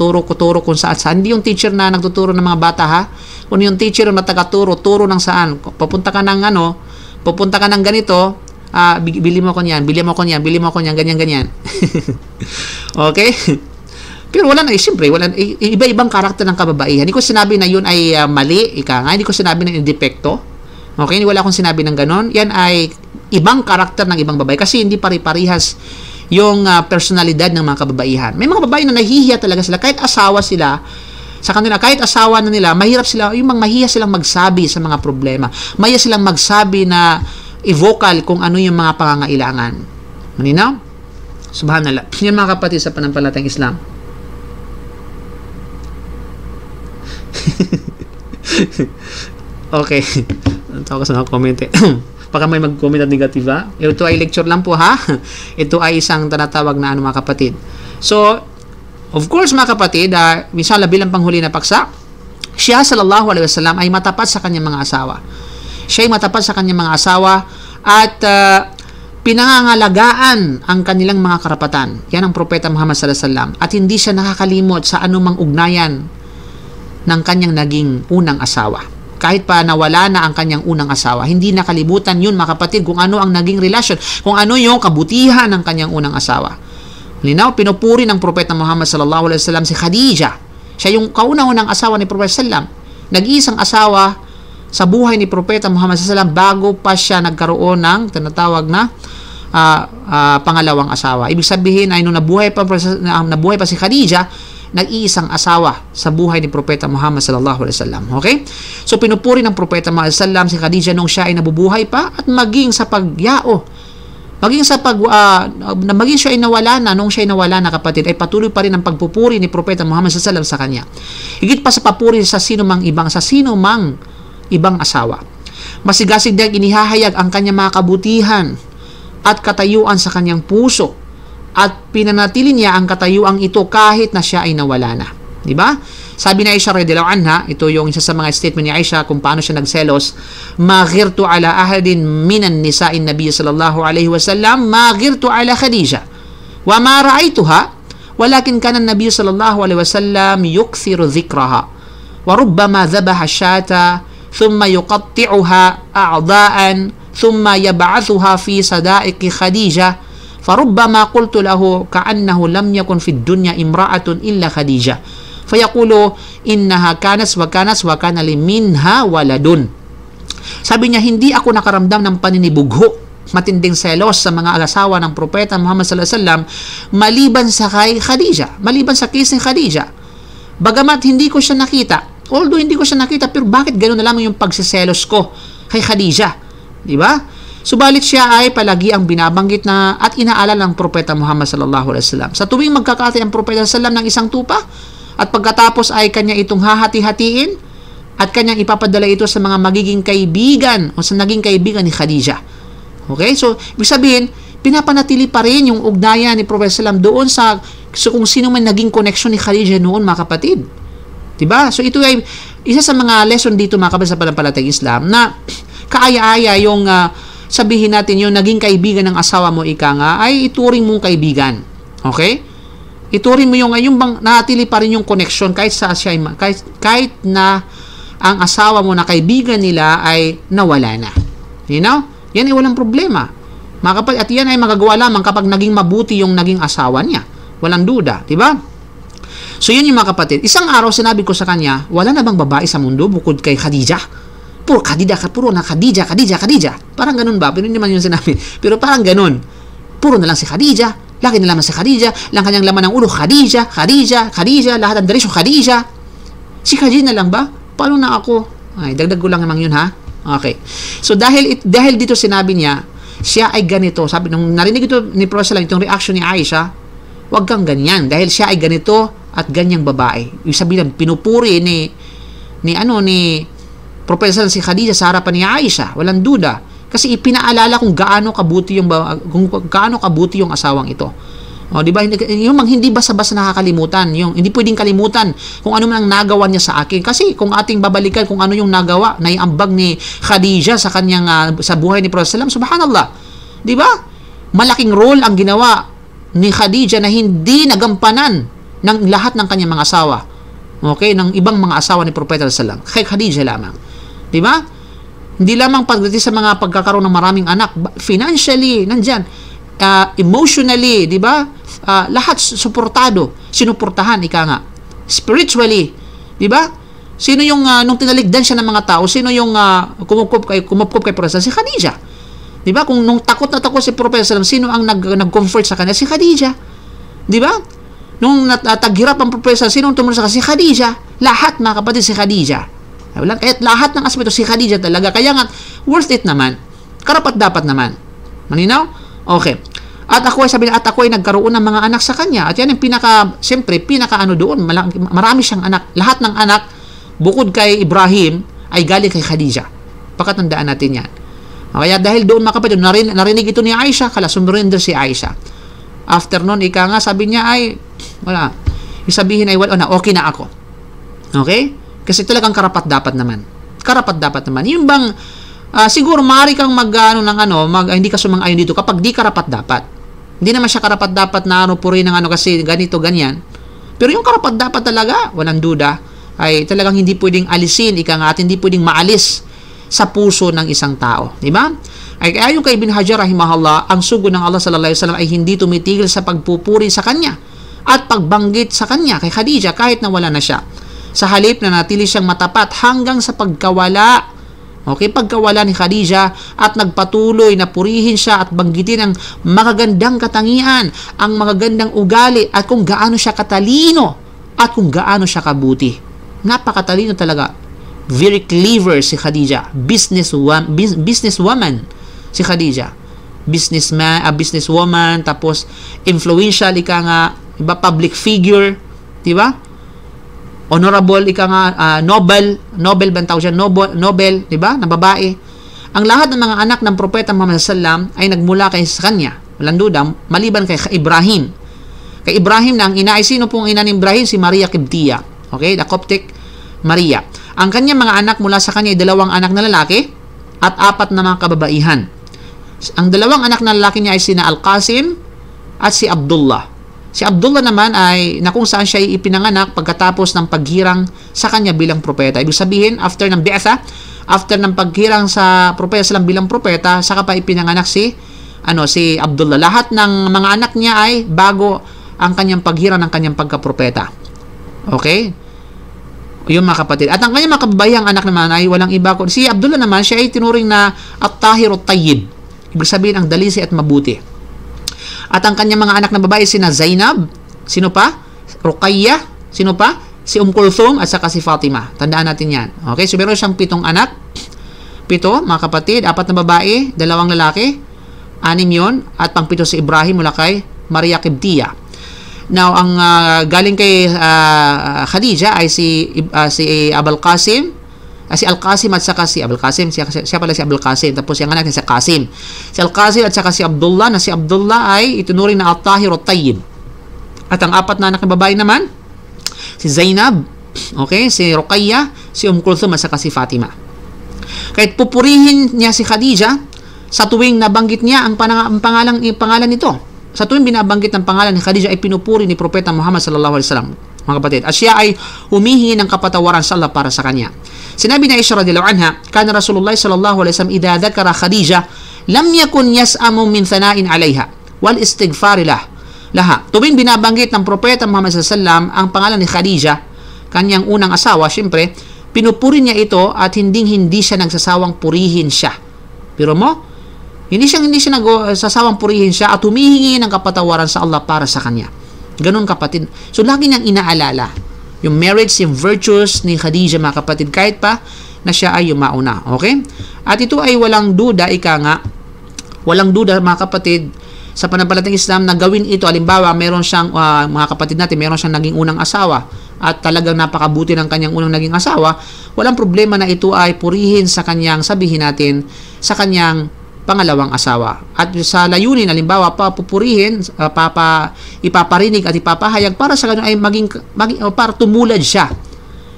kung saan. Hindi yung teacher na nagtuturo ng mga bata, ha? Kung yung teacher na taga-turo ng saan. Pupunta ka ng ganito, bili mo ko niyan, ganyan. Okay? Pero wala na, siyempre, iba-ibang karakter ng kababaihan. Hindi ko sinabi na yun ay mali, hindi ko sinabi na yung depekto. Okay? Wala akong sinabi ng ganon. Yan ay ibang karakter ng ibang babae kasi hindi pari-parihas yung personalidad ng mga kababaihan. May mga babae na nahihiya talaga sila kahit asawa sila sa kanila, kahit asawa na nila, mahiya silang magsabi sa mga problema. Mahiya silang magsabi na i-vocal kung ano yung mga pangangailangan. Malinaw? Subhanallah. Yan mga kapatid sa panampalatayang Islam. Okay. Tawag sa mga comment Baka may mag-comment at negative, ha? Ito ay lecture lang po, ha? Ito ay isang tinatawag na mga kapatid. So, of course, mga kapatid, misala bilang panghuli na paksa, siya, sallallahu alaihi wasallam, ay matapat sa kanyang mga asawa. Siya ay matapat sa kanyang mga asawa at pinangangalagaan ang kanilang mga karapatan. Yan ang Propeta Muhammad sallallahu alaihi wasallam. At hindi siya nakakalimot sa anumang ugnayan ng kanyang naging unang asawa. Kahit pa nawala na ang kanyang unang asawa, hindi nakalimutan yun mga kapatid kung ano ang naging relasyon, kung ano yung kabutihan ng kanyang unang asawa. Linaw, pinupuri ng Propeta Muhammad sallallahu alaihi wasallam si Khadija. Siya yung kauna-unang asawa ni Propeta sallam. Nag-iisang asawa sa buhay ni Propeta Muhammad sallallahu alaihi wasallam bago pa siya nagkaroon ng tinatawag na pangalawang asawa. Ibig sabihin ay nung nabuhay pa si Khadija, nag-iisang asawa sa buhay ni Propeta Muhammad sallallahu alaihi wasallam. Okay? So pinupuri ng Propeta Muhammad sallallahu alaihi wasallam si Khadija nung siya ay nabubuhay pa at maging sa pagyao. Maging siya ay nawala na, nung siya ay nawala na kapatid, ay patuloy pa rin ang pagpupuri ni Propeta Muhammad sallallahu alaihi wasallam sa kanya. Higit pa sa papuri sa sino mang ibang asawa. Masigasig din inihahayag ang kanyang mga kabutihan at katayuan sa kanyang puso. At pinanatili niya ang katayuang ito kahit na siya ay nawala na. Di ba? Sabi ni Aisha radhiyallahu anha, ito yung isa sa mga statement ni Aisha kung paano siya nagselos, ma ghirtu ala ahadin minan nisa'in nabiy sallallahu alaihi wasallam, ma ghirtu ala Khadija. Wa ma ra'aytuha, walakin kana an-nabiy sallallahu alaihi wasallam yukthiru dhikraha. Wa rubbama dhabaha shata, thumma yuqatti'uha a'dha'an, thumma yab'athuha fi sada'iqi Khadija. فَرُبَّمَا قُلْتُ لَهُ كَأَنَّهُ لَمْ يَكُنْ فِي الدُّنْيَا إِمْرَأَةٌ إِلَّا خَدِيجَةٌ فَيَقُولُ إِنَّهَا كَانَتْ وَكَانَ لِي مِنْهَا وَلَدٌ. Sabi niya, hindi ako nakaramdam ng paninibugho, matinding selos sa mga asawa ng Propeta Muhammad sallallahu alaihi wasallam maliban sa kay Khadija, maliban sa case ni Khadija. Bagamat hindi ko siya nakita, pero bakit gano'n na lamang yung pagsiselos ko kay Khadija? Di ba? Subalit siya ay palagi ang binabanggit na at inaalala ng Propeta Muhammad sallallahu alaihi wasallam. Sa tuwing magkakati ang Propeta sallallahu alaihi wasallam ng isang tupa at pagkatapos ay kanya itong hahati-hatiin, at kanyang ipapadala ito sa mga magiging kaibigan o sa naging kaibigan ni Khadija. Okay? So, ibig sabihin, pinapanatili pa rin yung ugnayan ni Prophet Sallam doon sa kung sino man naging connection ni Khadija noon, mga kapatid. Diba? So, ito ay isa sa mga lesson dito, mga kapatid, sa panampalatayang Islam na kaaya-aya yung sabihin natin yung naging kaibigan ng asawa mo, ika nga, ay ituring mong kaibigan. Okay? Ituring mo yung bang natili pa rin yung connection kahit sa siya, kahit na ang asawa mo na kaibigan nila ay nawala na. You know? Yan ay walang problema. Mga kapatid, at yan ay magagawa lamang kapag naging mabuti yung naging asawa niya. Walang duda. Diba? So, yun yung mga kapatid. Isang araw, sinabi ko sa kanya, wala na bang babae sa mundo bukod kay Khadija? Puro na Khadija. Parang ganun ba? Pero hindi naman yung sinabi. Pero parang ganun. Puro na lang si Khadija. Laki na lamang si Khadija. Lang kanyang laman ng ulo, Khadija. Lahat ang darisyo, Khadija. Si Khadija na lang ba? Paano na ako? Ay, dagdag ko lang naman yun, ha? Okay. So, dahil dito sinabi niya, siya ay ganito. Sabi, nung narinig ito ni Prophet Sallam, itong reaction ni Aisha, wag kang ganyan. Dahil siya ay ganito at ganyang babae. Yung sabihin, pinupuri ni Prophet Sallam si Khadija sa harapan ni Aisha. Walang duda. Kasi ipinaalala kung gaano kabuti yung asawang ito. O, di ba? Hindi basta-basta nakakalimutan. Hindi pwedeng kalimutan kung ano man ang nagawa niya sa akin. Kasi kung ating babalikan kung ano yung nagawa, naiambag ni Khadija sa kanyang sa buhay ni Prophet Sallam, subhanallah. Di ba? Malaking role ang ginawa ni Khadija na hindi nagampanan ng lahat ng kanyang mga asawa. Okay? Ng ibang mga asawa ni Prophet Sallam. Kay Khadija lamang. Di ba? Hindi lamang pagdating sa mga pagkakaroon ng maraming anak, financially, nandyan, emotionally, di ba? Lahat sinuportahan, ika nga. Spiritually, di ba? Sino yung, nung tinaligdan siya ng mga tao, sino yung kumupkup kay Prophet? Si Khadija. Di ba? Kung nung takot na takot si Prophet, sino ang nag-comfort sa kanya? Si Khadija. Di ba? Nung taghirap ang Prophet, sino ang tumulong sa kanya? Si Khadija. Lahat, mga kapatid, si Khadija. Kahit lahat ng aspeto si Khadija talaga. Kaya nga, worth it naman. Karapat dapat naman. Maninaw? Okay. At ako ay nagkaroon ng mga anak sa kanya. At yan yung pinaka doon. Marami siyang anak. Lahat ng anak, bukod kay Ibrahim, ay galing kay Khadija. Pakatandaan natin yan. Kaya dahil doon, mga kapatid, narinig ito ni Aisha, kala sumurrender si Aisha. After nun, ika nga, sabi niya ay, wala. Yung sabihin ay, okay na ako. Okay? Kasi talagang karapat dapat naman. Yung bang, siguro maaari kang hindi ka sumang-ayon dito kapag di karapat dapat. Hindi naman siya karapat dapat na puri ng kasi ganito, ganyan. Pero yung karapat dapat talaga, walang duda, ay talagang hindi pwedeng alisin, at hindi pwedeng maalis sa puso ng isang tao. Di ba? Ay kaya yung kay Ibn Hajar rahimahullah, ang sugo ng Allah sallallahu alaihi wasallam ay hindi tumitigil sa pagpupuri sa kanya at pagbanggit sa kanya kay Khadija kahit na wala na siya. Sa halip na natili siyang matapat hanggang sa pagkawala. Okay, pagkawala ni Khadija at nagpatuloy na purihin siya at banggitin ang magagandang katangian, ang magagandang ugali at kung gaano siya katalino at kung gaano siya kabuti. Napakatalino talaga. Very clever si Khadija. Businesswoman si Khadija. Businesswoman, tapos influential, public figure, di ba? Honorable, Nobel bang tawag siya? Nobel, di ba? Na babae. Ang lahat ng mga anak ng Propeta Muhammad sallam ay nagmula sa kanya. Walang duda, maliban kay Ibrahim. Kay Ibrahim na ang ina ay sino pong ina ni Ibrahim? Si Maria Kibtiya. Okay? The Coptic Maria. Ang kanyang mga anak mula sa kanya ay 2 anak na lalaki at 4 na mga kababaihan. Ang 2 anak na lalaki niya ay sina Al-Qasim at si Abdullah. Si Abdullah naman ay na kung saan siya ipinanganak pagkatapos ng paghirang sa kanya bilang propeta. Ibig sabihin, after ng bi'atha, after ng paghirang sa propeta sallam bilang propeta, saka pa ipinanganak si Abdullah. Lahat ng mga anak niya ay bago ang kanyang paghirang ng kanyang pagkapropeta. Okay? Yung mga kapatid. At ang kanyang mga kababayang anak naman ay walang iba ko. Si Abdullah naman, siya ay tinuring na at-tahir at-tayyib. Ibig sabihin, ang dalisi at mabuti. At ang kanyang mga anak na babae, sina Zainab, sino pa? Ruqayyah, sino pa? Si Kulthum at saka si Fatima. Tandaan natin yan. Okay, so meron siyang 7 anak. 7, mga kapatid, 4 na babae, 2 lalaki, 6 yun, at pang-7 si Ibrahim mula kay Maria Kibtiya. Now, ang galing kay Khadija ay si Abul Qasim, Si Al-Qasim at saka si Abul Qasim, siya pala si Abul Qasim, tapos yung anak niya si Qasim. Si Al-Qasim at saka si Abdullah, na si Abdullah ay itunuring na At-Tahir at Tayyib. At ang apat na anak na babae naman, si Zainab, okay, si Ruqayya, si Kulthum at saka si Fatima. Kahit pupurihin niya si Khadija, sa tuwing nabanggit niya ang pangalan nito, sa tuwing binabanggit ng pangalan ni Khadija ay pinupuri ni Propeta Muhammad sallallahu alaihi wasallam, mga kapatid. At siya ay humihingi ng kapatawaran sa Allah para sa kanya. Sinabi na Aisha radhiyallahu anha, kana Rasulullah sallallahu alaihi wasallam idza dzakara Khadija, lam yakun yas'amu min thana'in 'alayha wal istighfar laha. Tuwing binabanggit ng Propeta Muhammad sallallahu alaihi wasallam ang pangalan ni Khadija, kanyang unang asawa, syempre, pinupuri niya ito at hindi siya nagsasawang purihin siya. Pero hindi siya nagsasawang purihin siya at humihingi ng kapatawaran sa Allah para sa kanya. Ganun, kapatid. So, lagi niyang inaalala yung merits, yung virtues ni Khadija, mga kapatid, kahit pa na siya ay yumauna. Okay? At ito ay walang duda, walang duda, mga kapatid, sa pananampalatayang Islam na gawin ito. Halimbawa, meron siyang, mga kapatid natin, meron siyang naging unang asawa at talagang napakabuti ng kanyang unang naging asawa, walang problema na ito ay purihin sa kanyang, sabihin natin, sa kanyang pangalawang asawa. At sa layunin, halimbawa, papupurihin, ipaparinig at ipapahayag para sa kanya ay para tumulad siya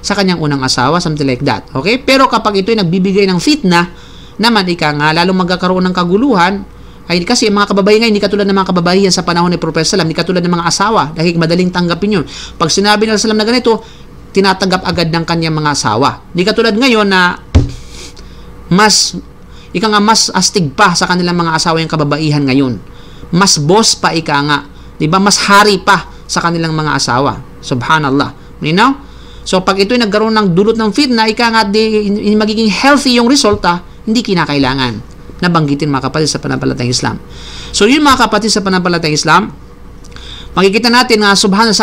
sa kanyang unang asawa, something like that. Okay? Pero kapag ito ay nagbibigay ng fitna, naman lalong magkakaroon ng kaguluhan, ay kasi mga kababayan ngayon, hindi katulad ng mga kababayan sa panahon ni Propeta Salam, hindi katulad ng mga asawa, dahil madaling tanggapin yun. Pag sinabi ng Salam na ganito, tinatanggap agad ng kanyang mga asawa. Hindi katulad ngayon na mas astig pa sa kanilang mga asawa yung kababaihan ngayon. Mas boss pa, diba? Mas hari pa sa kanilang mga asawa. Subhanallah. You know? So, pag ito'y nagkaroon ng dulot ng fitna, magiging healthy yung resulta, hindi kinakailangan nabanggitin, mga kapatid, sa pananampalatayang Islam. So, yun, mga kapatid, sa pananampalatayang Islam, makikita natin nga, subhanallah,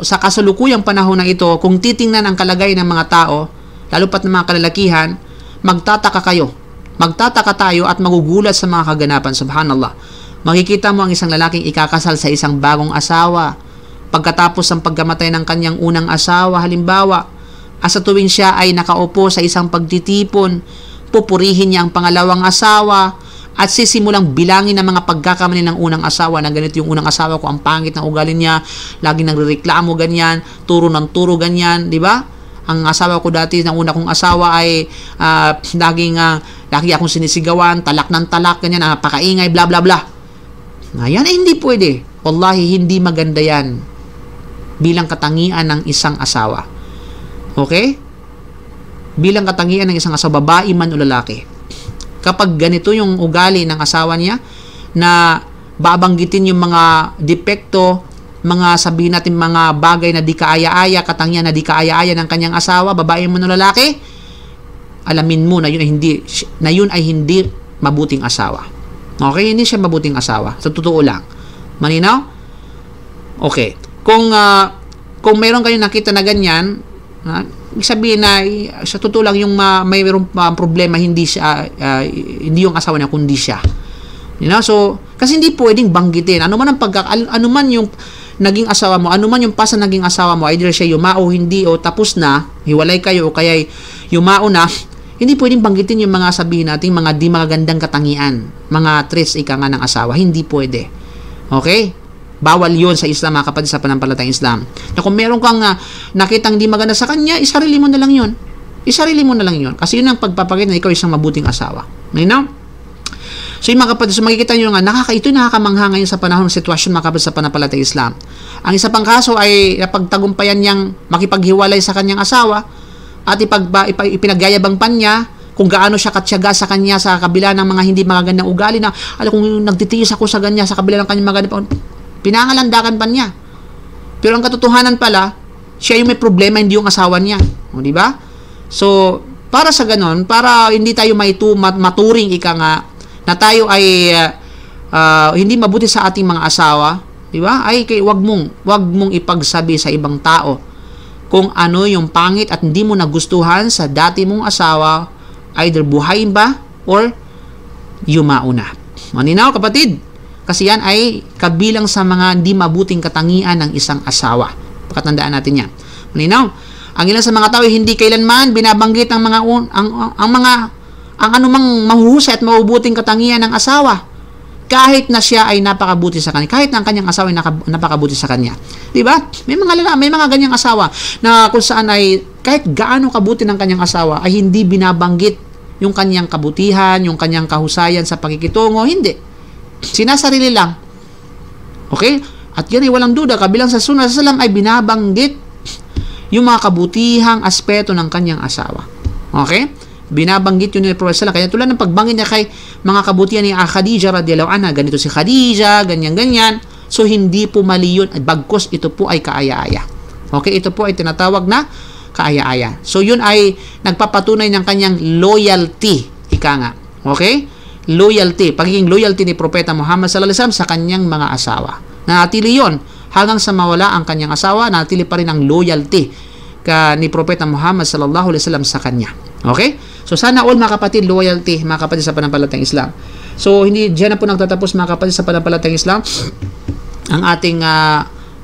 sa kasalukuyang panahon na ito, kung titingnan ang kalagayan ng mga tao, lalo pat ng mga kalalakihan, magtataka tayo at magugulat sa mga kaganapan. Subhanallah. Makikita mo ang isang lalaking ikakasal sa isang bagong asawa pagkatapos ng pagkamatay ng kanyang unang asawa, halimbawa, sa tuwing siya ay nakaupo sa isang pagtitipon, pupurihin niya ang pangalawang asawa at sisimulang bilangin ng mga pagkakamali ng unang asawa na ganito yung unang asawa ko, ang pangit ng ugali niya, lagi nagrereklamo ganyan, turo ng turo ganyan, di ba? Ang asawa ko dati, ng una kong asawa ay lagi akong sinisigawan, talak ng talak, ganyan, napakaingay, bla bla bla. Ngayon ay hindi pwede. Wallahi, hindi maganda yan bilang katangian ng isang asawa. Okay? Bilang katangian ng isang asawa, babae man o lalaki. Kapag ganito yung ugali ng asawa niya, na babanggitin yung mga depekto, mga sabihin natin mga bagay na di kaaya-aya, katangian na di kaaya-aya ng kanyang asawa, babae man o lalaki, alamin mo na yun ay hindi mabuting asawa. Okay, hindi siya mabuting asawa. Sa totoo lang. Malinaw? Okay. Kung mayroon kayong nakita na ganyan, sabihin na sa totoo lang yung mayroong problema, hindi yung asawa niya kundi siya. You know? So, kasi hindi pwedeng banggitin. Ano man yung naging asawa mo, ano man yung pasa naging asawa mo, either siya yumao, hindi, o tapos na, hiwalay kayo, o kaya yumao na, hindi pwedeng banggitin yung mga sabihin natin, mga di magagandang katangian, mga traits nga ng asawa. Hindi pwede. Okay? Bawal yun sa Islam, mga kapatid, sa pananampalatayang Islam. Na kung meron kang nakitang di maganda sa kanya, isarili mo na lang yun. Isarili mo na lang yun. Kasi yun ang pagpapakita na ikaw isang mabuting asawa. You know? So yung mga kapatid, so makikita nyo nga, ito nakakamangha ngayon sa panahon ng sitwasyon, mga kapatid, sa pananampalatayang Islam. Ang isa pang kaso ay napagtagumpayan niyang makipaghiwalay sa kanyang asawa at ipinagyayabang pa niya kung gaano siya katsyaga sa kanya sa kabila ng mga hindi magagandang ugali na, kung nagtitiis ako sa kanya sa kabila ng kanyang magagandang, pinangalandakan pa niya. Pero ang katotohanan pala, siya yung may problema, hindi yung asawa niya. O, di ba? So, para sa ganon, para hindi tayo maturing na tayo ay hindi mabuti sa ating mga asawa, di ba? Ay wag mong ipagsabi sa ibang tao kung ano yung pangit at hindi mo nagustuhan sa dati mong asawa, either buhay ba or yumao na. Maninaw, kapatid? Kasi yan ay kabilang sa mga hindi mabuting katangian ng isang asawa. Pakatandaan natin yan. Maninaw? Ang ilan sa mga tao hindi kailanman binabanggit ang mga ang anumang mahuhusay at mabubuting katangian ng asawa. Kahit na siya ay napakabuti sa kanya, kahit na ang kanyang asawa ay napakabuti sa kanya. 'Di ba? May mga ganyang asawa na kung saan ay kahit gaano kabuti ng kanyang asawa ay hindi binabanggit yung kanyang kabutihan, yung kanyang kahusayan sa pakikitungo, hindi. Sinasarili lang. Okay? At yan ay walang duda, kabilang sa Sunnah Sallam ay binabanggit yung mga kabutihang aspeto ng kanyang asawa. Okay? Binabanggit yun ni Prophet Sallam. Kaya tulad ng pagbanggit niya kay mga kabutihan ni Khadija radhiyallahu anha, ganito si Khadija, ganyan-ganyan. So, hindi po mali yun. Bagkus, ito po ay kaaya-aya. Okay? Ito po ay tinatawag na kaaya-aya. So, yun ay nagpapatunay ng kanyang loyalty. Ika nga. Okay? Loyalty. Pagiging loyalty ni Propeta Muhammad sallallahu alaihi wasallam sa kanyang mga asawa. Nanatili yun. Hanggang sa mawala ang kanyang asawa, nanatili pa rin ang loyalty ni Propeta Muhammad sallallahu alaihi wasallam sa kanya. Okay? So, sana all mga kapatid, loyalty, mga kapatid sa panampalatayang Islam. So, hindi dyan na po nagtatapos mga kapatid sa panampalatayang Islam ang ating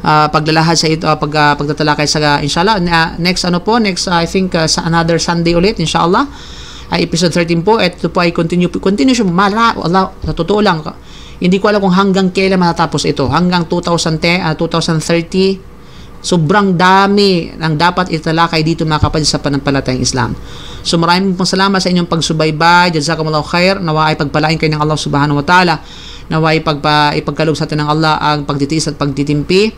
paglalahad sa ito, pagtatalakay sa inshallah. Next I think sa another Sunday ulit, inshallah, ay episode 13 po. At ito po ay continue siya. Allah, sa totoo lang, hindi ko alam kung hanggang kailan matatapos ito. Hanggang 2030, sobrang dami ng dapat italakay dito mga kapatid sa panampalatayang Islam. So maraming pong salamat sa inyong pagsubaybay. Jazakumullahu khair. Nawa ay pagpalain kayo ng Allah subhanahu wa ta'ala. Nawa ay ipagkaloob sa atin ng Allah ang pagtitiis at pagtitimpi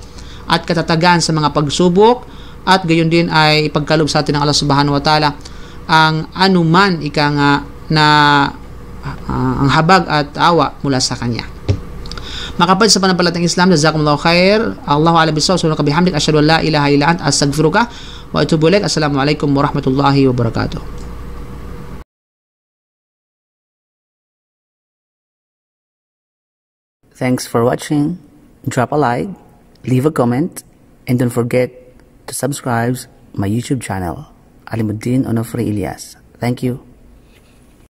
at katatagan sa mga pagsubok, at gayon din ay ipagkaloob sa atin ng Allah subhanahu wa ta'ala ang anuman na ang habag at awa mula sa Kanya. Mga kapatid sa panampalatayang Islam, jazakumullahu khair. Allahu a'lam bissawab. Subhanaka bihamdik, asyhadu an la ilaha illa anta, astaghfiruka wa atubu ilaik. Assalamualaikum warahmatullahi wabarakatuh. Thanks for watching. Drop a like, leave a comment, and don't forget to subscribe my YouTube channel, Alimuddin Onofre Ilyas. Thank you.